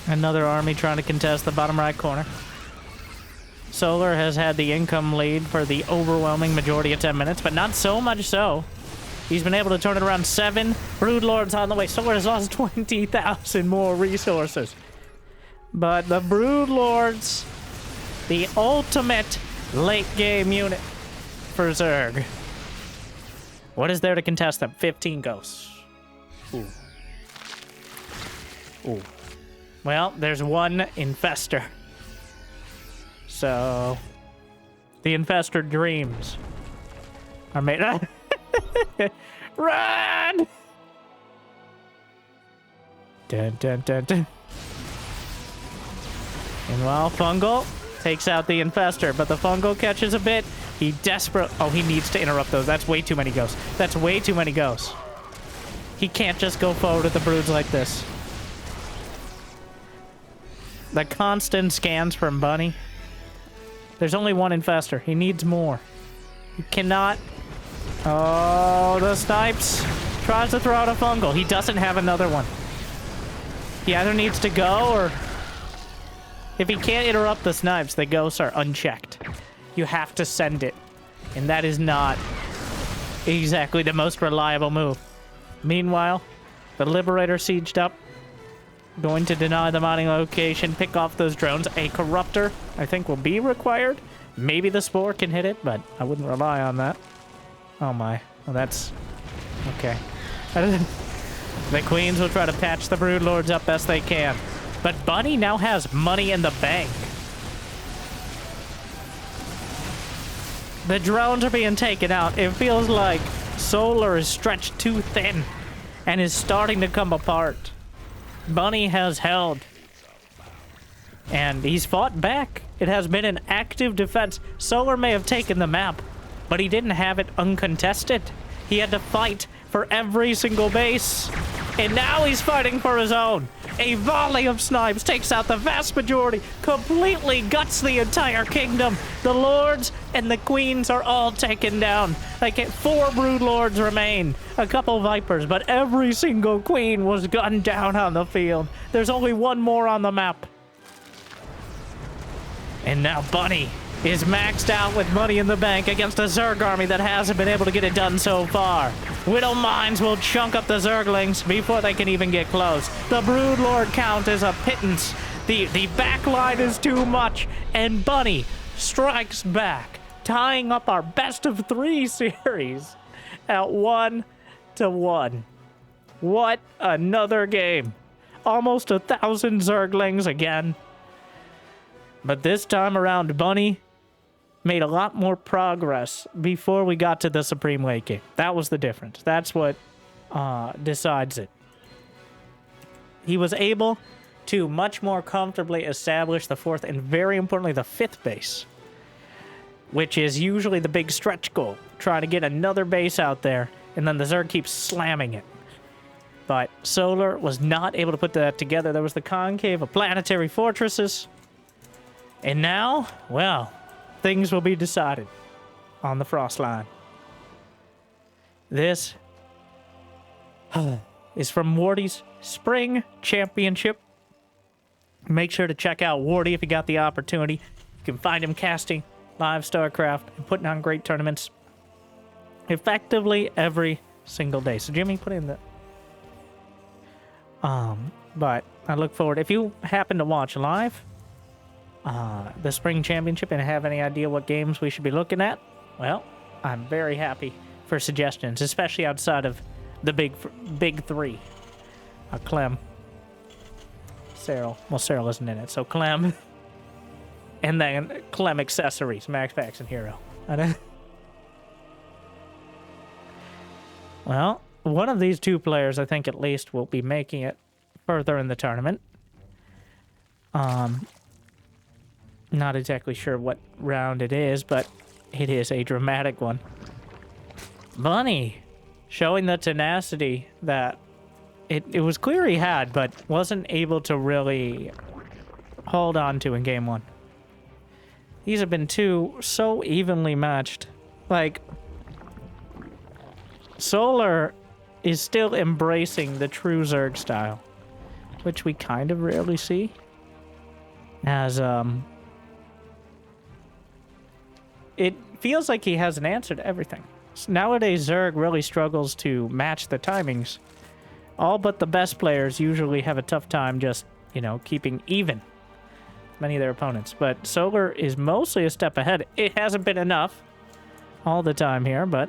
Another army trying to contest the bottom right corner. Solar has had the income lead for the overwhelming majority of 10 minutes, but not so much so. He's been able to turn it around. 7 Broodlords on the way. Solar has lost 20,000 more resources. But the Broodlords, the ultimate late game unit for Zerg. What is there to contest them? 15 Ghosts. Ooh. Ooh. Well, there's one Infestor. So, the Infestor dreams are made. Run! Dun, dun, dun, dun. Meanwhile, Fungal takes out the Infestor, but the Fungal catches a bit. He oh, he needs to interrupt those. That's way too many Ghosts. That's way too many Ghosts. He can't just go forward with the Broods like this. The constant scans from Bunny. There's only one Infestor. He needs more. He cannot. Oh, the Snipes tries to throw out a Fungal. He doesn't have another one. He either needs to go or If he can't interrupt the snipes, the ghosts are unchecked. You have to send it. And that is not exactly the most reliable move. Meanwhile, the Liberator sieged up. Going to deny the mining location, pick off those drones. A Corruptor, I think, will be required. Maybe the Spore can hit it, but I wouldn't rely on that. Oh my. Well, that's... okay. The Queens will try to patch the Broodlords up best they can. But Bunny now has money in the bank. The drones are being taken out. It feels like Solar is stretched too thin and is starting to come apart. Bunny has held. And he's fought back. It has been an active defense. Solar may have taken the map, but he didn't have it uncontested. He had to fight for every single base. And now he's fighting for his own. A volley of snipes takes out the vast majority, completely guts the entire kingdom. The lords and the queens are all taken down. Like 4 broodlords remain, a couple vipers, but every single queen was gunned down on the field. There's only one more on the map. And now Bunny is maxed out with money in the bank against a Zerg army that hasn't been able to get it done so far. Widow Mines will chunk up the Zerglings before they can even get close. The Broodlord count is a pittance. The backline is too much. And Bunny strikes back, tying up our best of 3 series at 1-1. What another game. Almost 1,000 Zerglings again. But this time around, Bunny made a lot more progress before we got to the Supreme Late game. That was the difference. That's what decides it. He was able to much more comfortably establish the 4th and, very importantly, the 5th base, which is usually the big stretch goal. Trying to get another base out there, and then the Zerg keeps slamming it. But Solar was not able to put that together. There was the concave of planetary fortresses. And now, well, things will be decided on the frost line. This is from Wardi's Spring Championship. Make sure to check out Wardi if you got the opportunity. You can find him casting live StarCraft and putting on great tournaments effectively every single day. So Jimmy, put in the... But I look forward... If you happen to watch live... the Spring Championship and have any idea what games we should be looking at, well, I'm very happy for suggestions, especially outside of the big 3. Clem. Cyril. Well, Cyril isn't in it, so Clem. And then Clem accessories, Max Pax and Hero. Well, one of these 2 players, I think at least, will be making it further in the tournament. Not exactly sure what round it is, but it is a dramatic one. Bunny showing the tenacity that it was clear he had, but wasn't able to really hold on to in game 1. These have been 2 so evenly matched. Like, Solar is still embracing the true Zerg style, which we kind of rarely see. As, it feels like he has an answer to everything. Nowadays, Zerg really struggles to match the timings. All but the best players usually have a tough time just, keeping even many of their opponents. But Solar is mostly a step ahead. It hasn't been enough all the time here, but...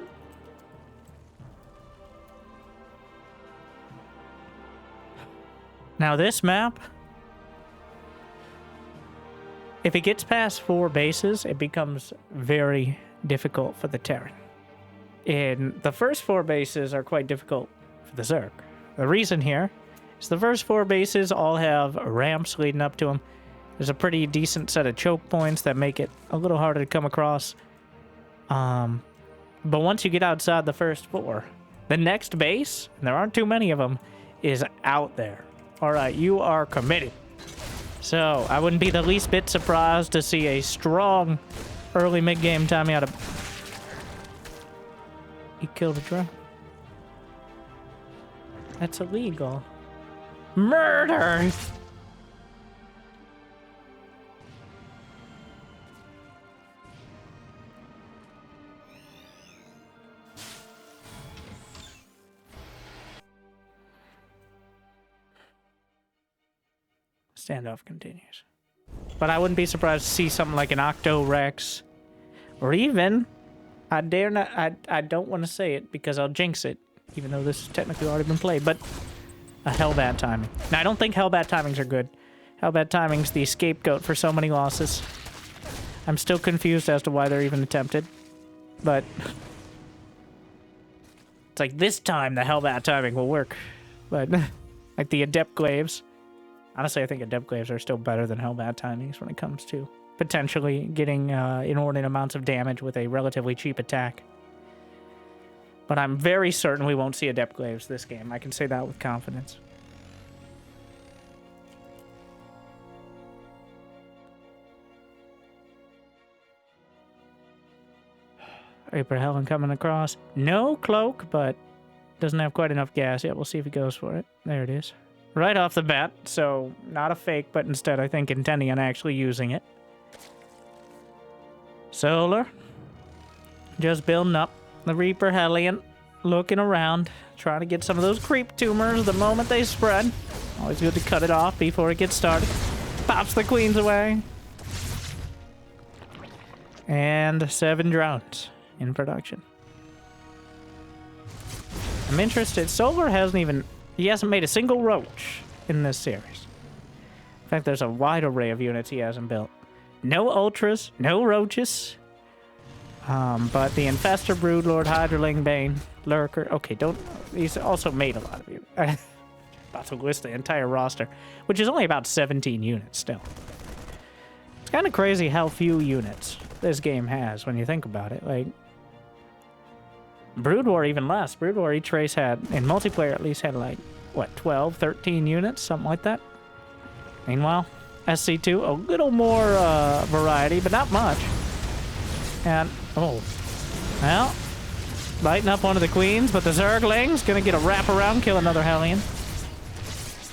Now this map... If it gets past 4 bases, it becomes very difficult for the Terran. And the first 4 bases are quite difficult for the Zerg. The reason here is the first 4 bases all have ramps leading up to them. There's a pretty decent set of choke points that make it a little harder to come across. But once you get outside the first 4, the next base, and there aren't too many of them, is out there. All right, you are committed. So, I wouldn't be the least bit surprised to see a strong early mid-game timing out of... He killed a drone. That's illegal. Murder! Standoff continues. But I wouldn't be surprised to see something like an Octo Rex. Or even, I dare not, I don't want to say it because I'll jinx it, even though this has technically already been played, but a Hellbat Timing. Now, I don't think Hellbat Timings are good. Hellbat Timing's the scapegoat for so many losses. I'm still confused as to why they're even attempted, but it's like this time the Hellbat Timing will work. But like the Adept Glaives, honestly, I think Adept Glaives are still better than Hellbat Timings when it comes to potentially getting inordinate amounts of damage with a relatively cheap attack. But I'm very certain we won't see Adept Glaives this game. I can say that with confidence. Reaper Helen coming across. No cloak, but doesn't have quite enough gas yet. We'll see if he goes for it. There it is. Right off the bat, so not a fake, but instead I think intending on actually using it. Solar. Just building up. The Reaper Hellion looking around, trying to get some of those creep tumors the moment they spread. Always good to cut it off before it gets started. Pops the queens away. And 7 drones in production. I'm interested. Solar he hasn't made a single roach in this series. In fact, there's a wide array of units he hasn't built. No ultras, no roaches. But the Infestor, Broodlord, Hydraling, Bane, Lurker. Okay, he's also made a lot of units. About to list the entire roster, which is only about 17 units still. It's kind of crazy how few units this game has when you think about it. Like, Brood War even less. Brood War, each race had, in multiplayer at least, had like, what, 12, 13 units? Something like that. Meanwhile, SC2, a little more variety, but not much. And, oh, well, lighting up one of the queens, but the Zergling's gonna get a wrap around, kill another Hellion.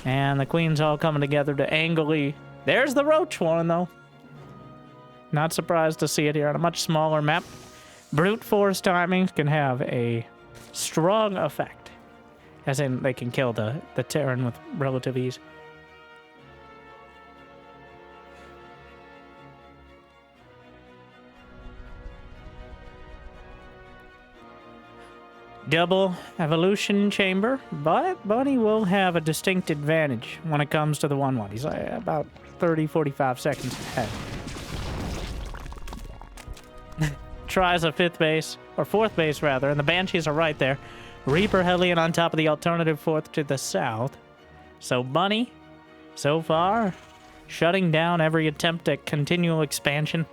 And the queens all coming together to angrily. There's the roach one, though. Not surprised to see it here on a much smaller map. Brute force timings can have a strong effect. As in, they can kill the Terran with relative ease. Double evolution chamber, but Bunny will have a distinct advantage when it comes to the 1-1. He's about 30-45 seconds ahead. Tries a 5th base, or 4th base rather, and the Banshees are right there. Reaper Hellion on top of the alternative 4th to the south. So Bunny, so far, shutting down every attempt at continual expansion.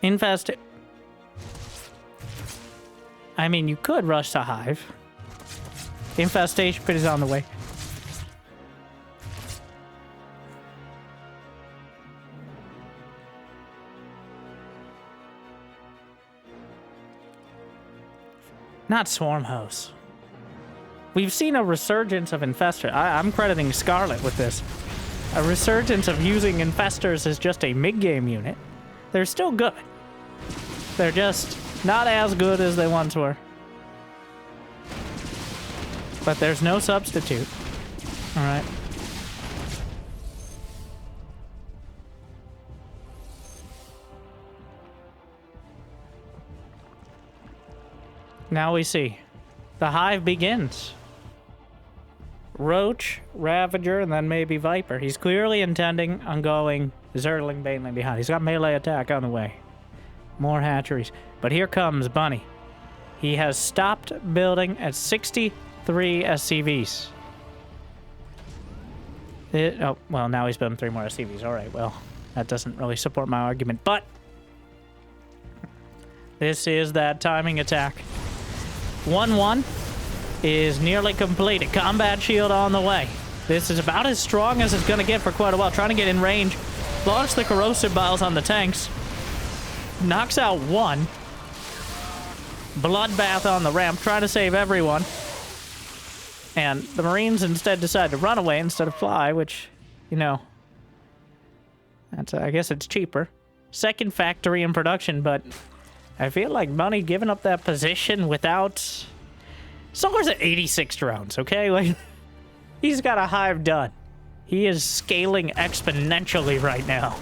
Infest. I mean, you could rush the Hive. Infestation pit is on the way. Not Swarm Hosts. We've seen a resurgence of Infestor. I'm crediting Scarlet with this. A resurgence of using Infestors as just a mid-game unit. They're still good. They're just not as good as they once were. But there's no substitute. Alright. Now we see. The Hive begins. Roach, Ravager, and then maybe Viper. He's clearly intending on going Zergling, Baneling behind. He's got melee attack on the way. More hatcheries. But here comes Bunny. He has stopped building at 63 SCVs. Oh, well, now he's building 3 more SCVs. All right, well, that doesn't really support my argument. But this is that timing attack. 1-1 is nearly complete. A combat shield on the way. This is about as strong as it's going to get for quite a while. Trying to get in range. Launch the corrosive biles on the tanks. Knocks out 1. Bloodbath on the ramp. Trying to save everyone. And the Marines instead decide to run away instead of fly, which, you know, that's, I guess it's cheaper. Second factory in production, but I feel like Bunny giving up that position without Solar's at 86 drones, okay? Like, he's got a hive done. He is scaling exponentially right now.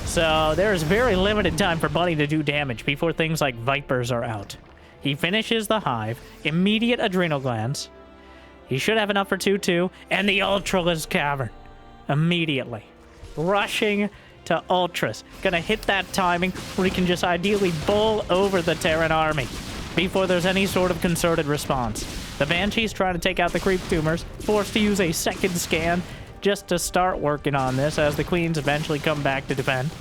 So there's very limited time for Bunny to do damage before things like Vipers are out. He finishes the hive, immediate adrenal glands. He should have enough for 2-2, and the Ultralisk Cavern. Immediately. Rushing to Ultras. Gonna hit that timing where he can just ideally bowl over the Terran army before there's any sort of concerted response. The Banshee's trying to take out the creep tumors, forced to use a second scan just to start working on this as the Queens eventually come back to defend.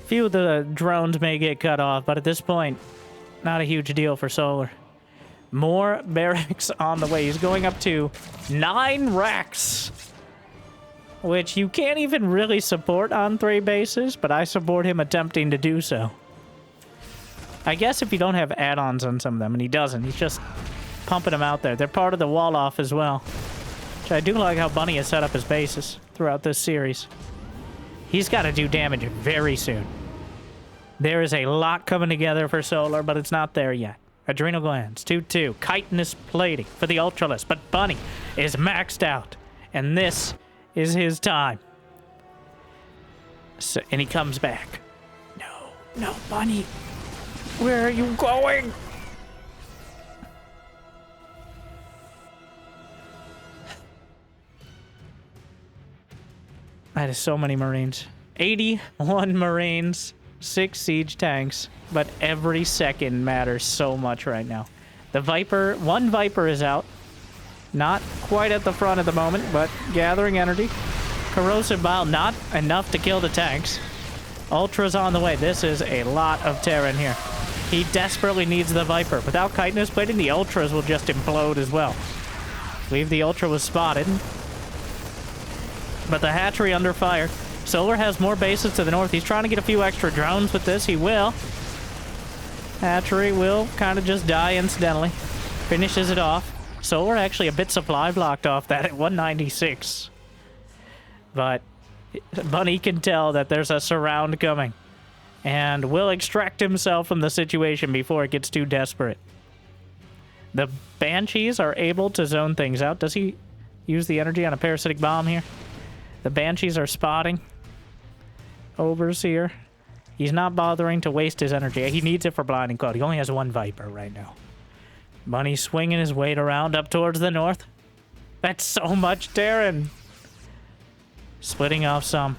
Few of the drones may get cut off, but at this point, not a huge deal for Solar. More barracks on the way. He's going up to 9 racks, which you can't even really support on 3 bases, but I support him attempting to do so. I guess if you don't have add-ons on some of them, and he doesn't, he's just pumping them out there. They're part of the wall-off as well, which I do like how Bunny has set up his bases throughout this series. He's got to do damage very soon. There is a lot coming together for Solar, but it's not there yet. Adrenal glands, 2-2. Chitinous plating for the Ultralisk, but Bunny is maxed out, and this is his time. So, and he comes back. No, Bunny. Where are you going? That is so many Marines. 81 Marines, 6 siege tanks, but every second matters so much right now. The Viper, 1 Viper is out. Not quite at the front at the moment, but gathering energy. Corrosive Bile, not enough to kill the tanks. Ultra's on the way. This is a lot of Terran here. He desperately needs the Viper. Without chitinous plating, the Ultras will just implode as well. I believe the Ultra was spotted. But the hatchery under fire. Solar has more bases to the north. He's trying to get a few extra drones with this. He will. Hatchery will kind of just die incidentally. Finishes it off. Solar actually a bit supply blocked off that at 196. But Bunny can tell that there's a surround coming. And will extract himself from the situation before it gets too desperate. The Banshees are able to zone things out. Does he use the energy on a parasitic bomb here? The Banshees are spotting. Overseer. He's not bothering to waste his energy. He needs it for Blinding Cloud. He only has 1 Viper right now. Bunny swinging his weight around up towards the north. That's so much Terran. Splitting off some.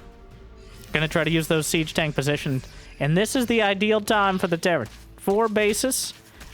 Gonna try to use those siege tank positions. And this is the ideal time for the Terran. 4 bases.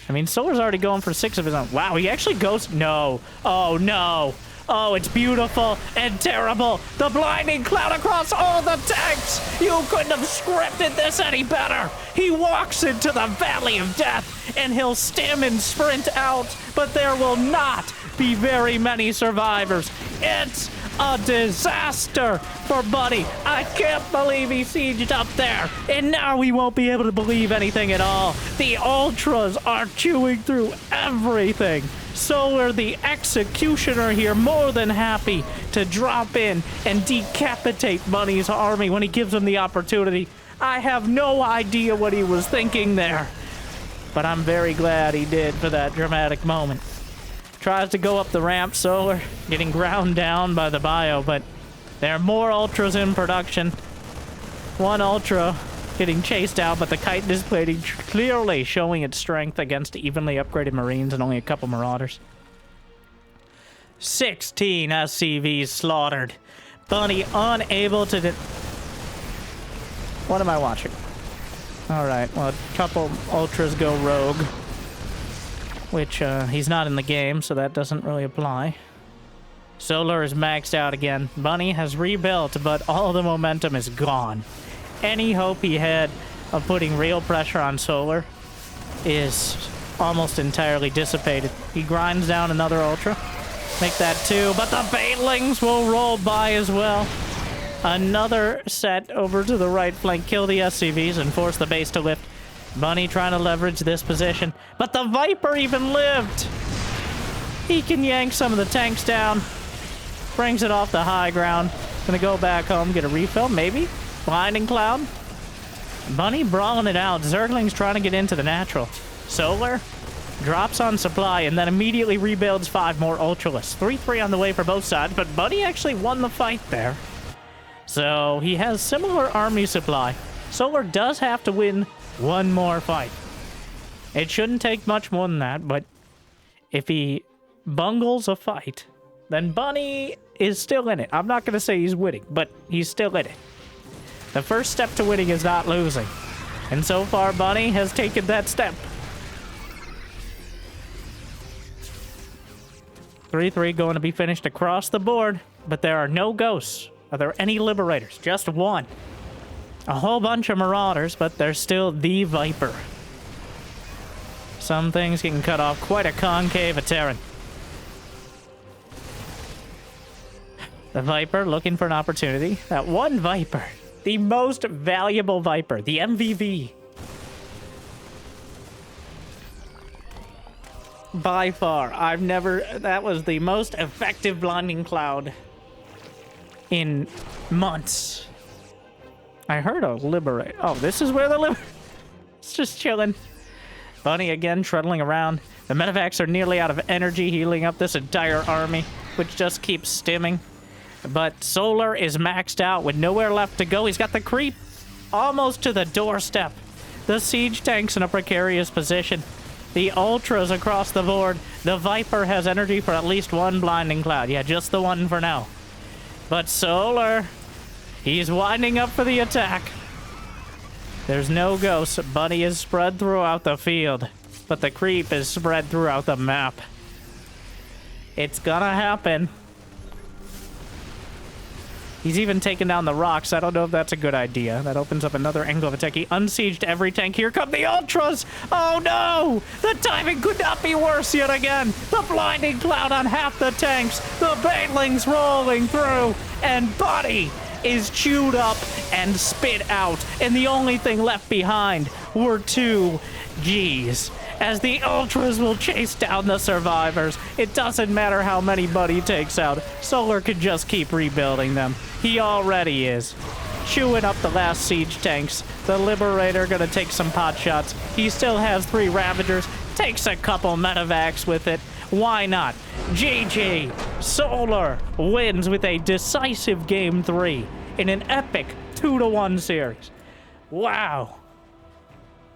I mean, Solar's already going for 6 of his own. Wow, he actually goes... No. Oh, no. Oh, it's beautiful and terrible. The blinding cloud across all the tanks. You couldn't have scripted this any better. He walks into the valley of death and he'll stim and sprint out, but there will not be very many survivors. It's a disaster for Bunny. I can't believe he sieged up there, and now we won't be able to believe anything at all. The Ultras are chewing through everything. Solar, the executioner here, more than happy to drop in and decapitate Bunny's army when he gives him the opportunity. I have no idea what he was thinking there, but I'm very glad he did for that dramatic moment. Tries to go up the ramp, Solar, getting ground down by the bio, but there are more Ultras in production. 1 Ultra getting chased out, but the chitinous plating clearly showing its strength against evenly upgraded Marines and only a couple Marauders. 16 SCVs slaughtered. Bunny unable to... What am I watching? Alright, well, a couple Ultras go rogue. Which, he's not in the game, so that doesn't really apply. Solar is maxed out again. Bunny has rebuilt, but all the momentum is gone. Any hope he had of putting real pressure on Solar is almost entirely dissipated. He grinds down another Ultra. Make that 2, but the Banelings will roll by as well. Another set over to the right flank. Kill the SCVs and force the base to lift. Bunny trying to leverage this position, but the Viper even lived. He can yank some of the tanks down. Brings it off the high ground. Gonna go back home, get a refill, maybe? Blinding Cloud. Bunny brawling it out. Zergling's trying to get into the natural. Solar drops on supply and then immediately rebuilds 5 more Ultralisks. 3-3 on the way for both sides, but Bunny actually won the fight there. So he has similar army supply. Solar does have to win 1 more fight. It shouldn't take much more than that, but if he bungles a fight, then Bunny is still in it. I'm not going to say he's winning, but he's still in it. The first step to winning is not losing. And so far, Bunny has taken that step. 3-3 going to be finished across the board, but there are no ghosts. Are there any liberators? Just 1. A whole bunch of marauders, but there's still the Viper. Some things can cut off quite a concave of Terran. The Viper looking for an opportunity. That one Viper. The most valuable Viper. The MVV. By far. That was the most effective blinding cloud in months. I heard a liberate. Oh, this is where the it's just chilling. Bunny again trundling around. The medevacs are nearly out of energy, healing up this entire army, which just keeps stimming. But Solar is maxed out with nowhere left to go. He's got the creep almost to the doorstep. The siege tank's in a precarious position. The ultras across the board. The Viper has energy for at least 1 blinding cloud. Yeah, just the 1 for now. But Solar, he's winding up for the attack. There's no ghosts. Bunny is spread throughout the field, but the creep is spread throughout the map. It's gonna happen. He's even taken down the rocks. I don't know if that's a good idea. That opens up another angle of attack. He unsieged every tank. Here come the ultras. Oh no! The timing could not be worse yet again. The blinding cloud on half the tanks. The banelings rolling through. And Bunny is chewed up and spit out. And the only thing left behind were 2 Gs. As the ultras will chase down the survivors. It doesn't matter how many Bunny takes out. Solar could just keep rebuilding them. He already is. Chewing up the last siege tanks. The Liberator gonna take some pot shots. He still has 3 Ravagers. Takes a couple medevacs with it. Why not? GG. Solar wins with a decisive Game 3 in an epic 2-1 series. Wow.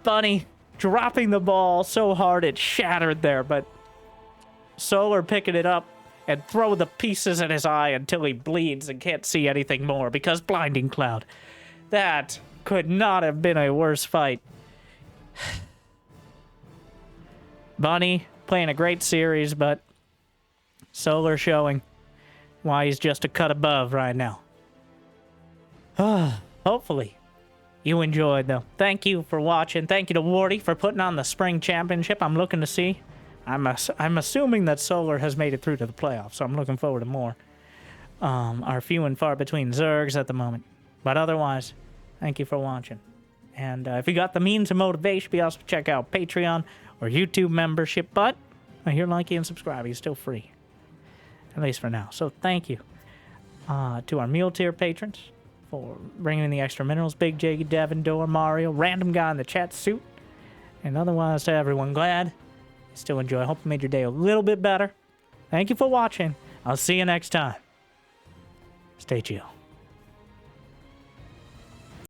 Bunny dropping the ball so hard it shattered there, but Solar picking it up and throw the pieces in his eye until he bleeds and can't see anything more because blinding cloud. That could not have been a worse fight. Bunny playing a great series, but Solar showing why he's just a cut above right now. Hopefully you enjoyed, though. Thank you for watching. Thank you to Wardi for putting on the spring championship. I'm looking to see. I'm assuming that Solar has made it through to the playoffs, so I'm looking forward to more. Are few and far between Zergs at the moment. But otherwise, thank you for watching. And if you got the means of motivation, be also check out Patreon or YouTube membership. But I hear like and subscribe. He's still free. At least for now. So thank you to our Mule Tier patrons for bringing in the extra minerals. Big J, Devin, Door, Mario, random guy in the chat suit. And otherwise, to everyone, glad you still enjoy. I hope it made your day a little bit better. Thank you for watching. I'll see you next time. Stay chill.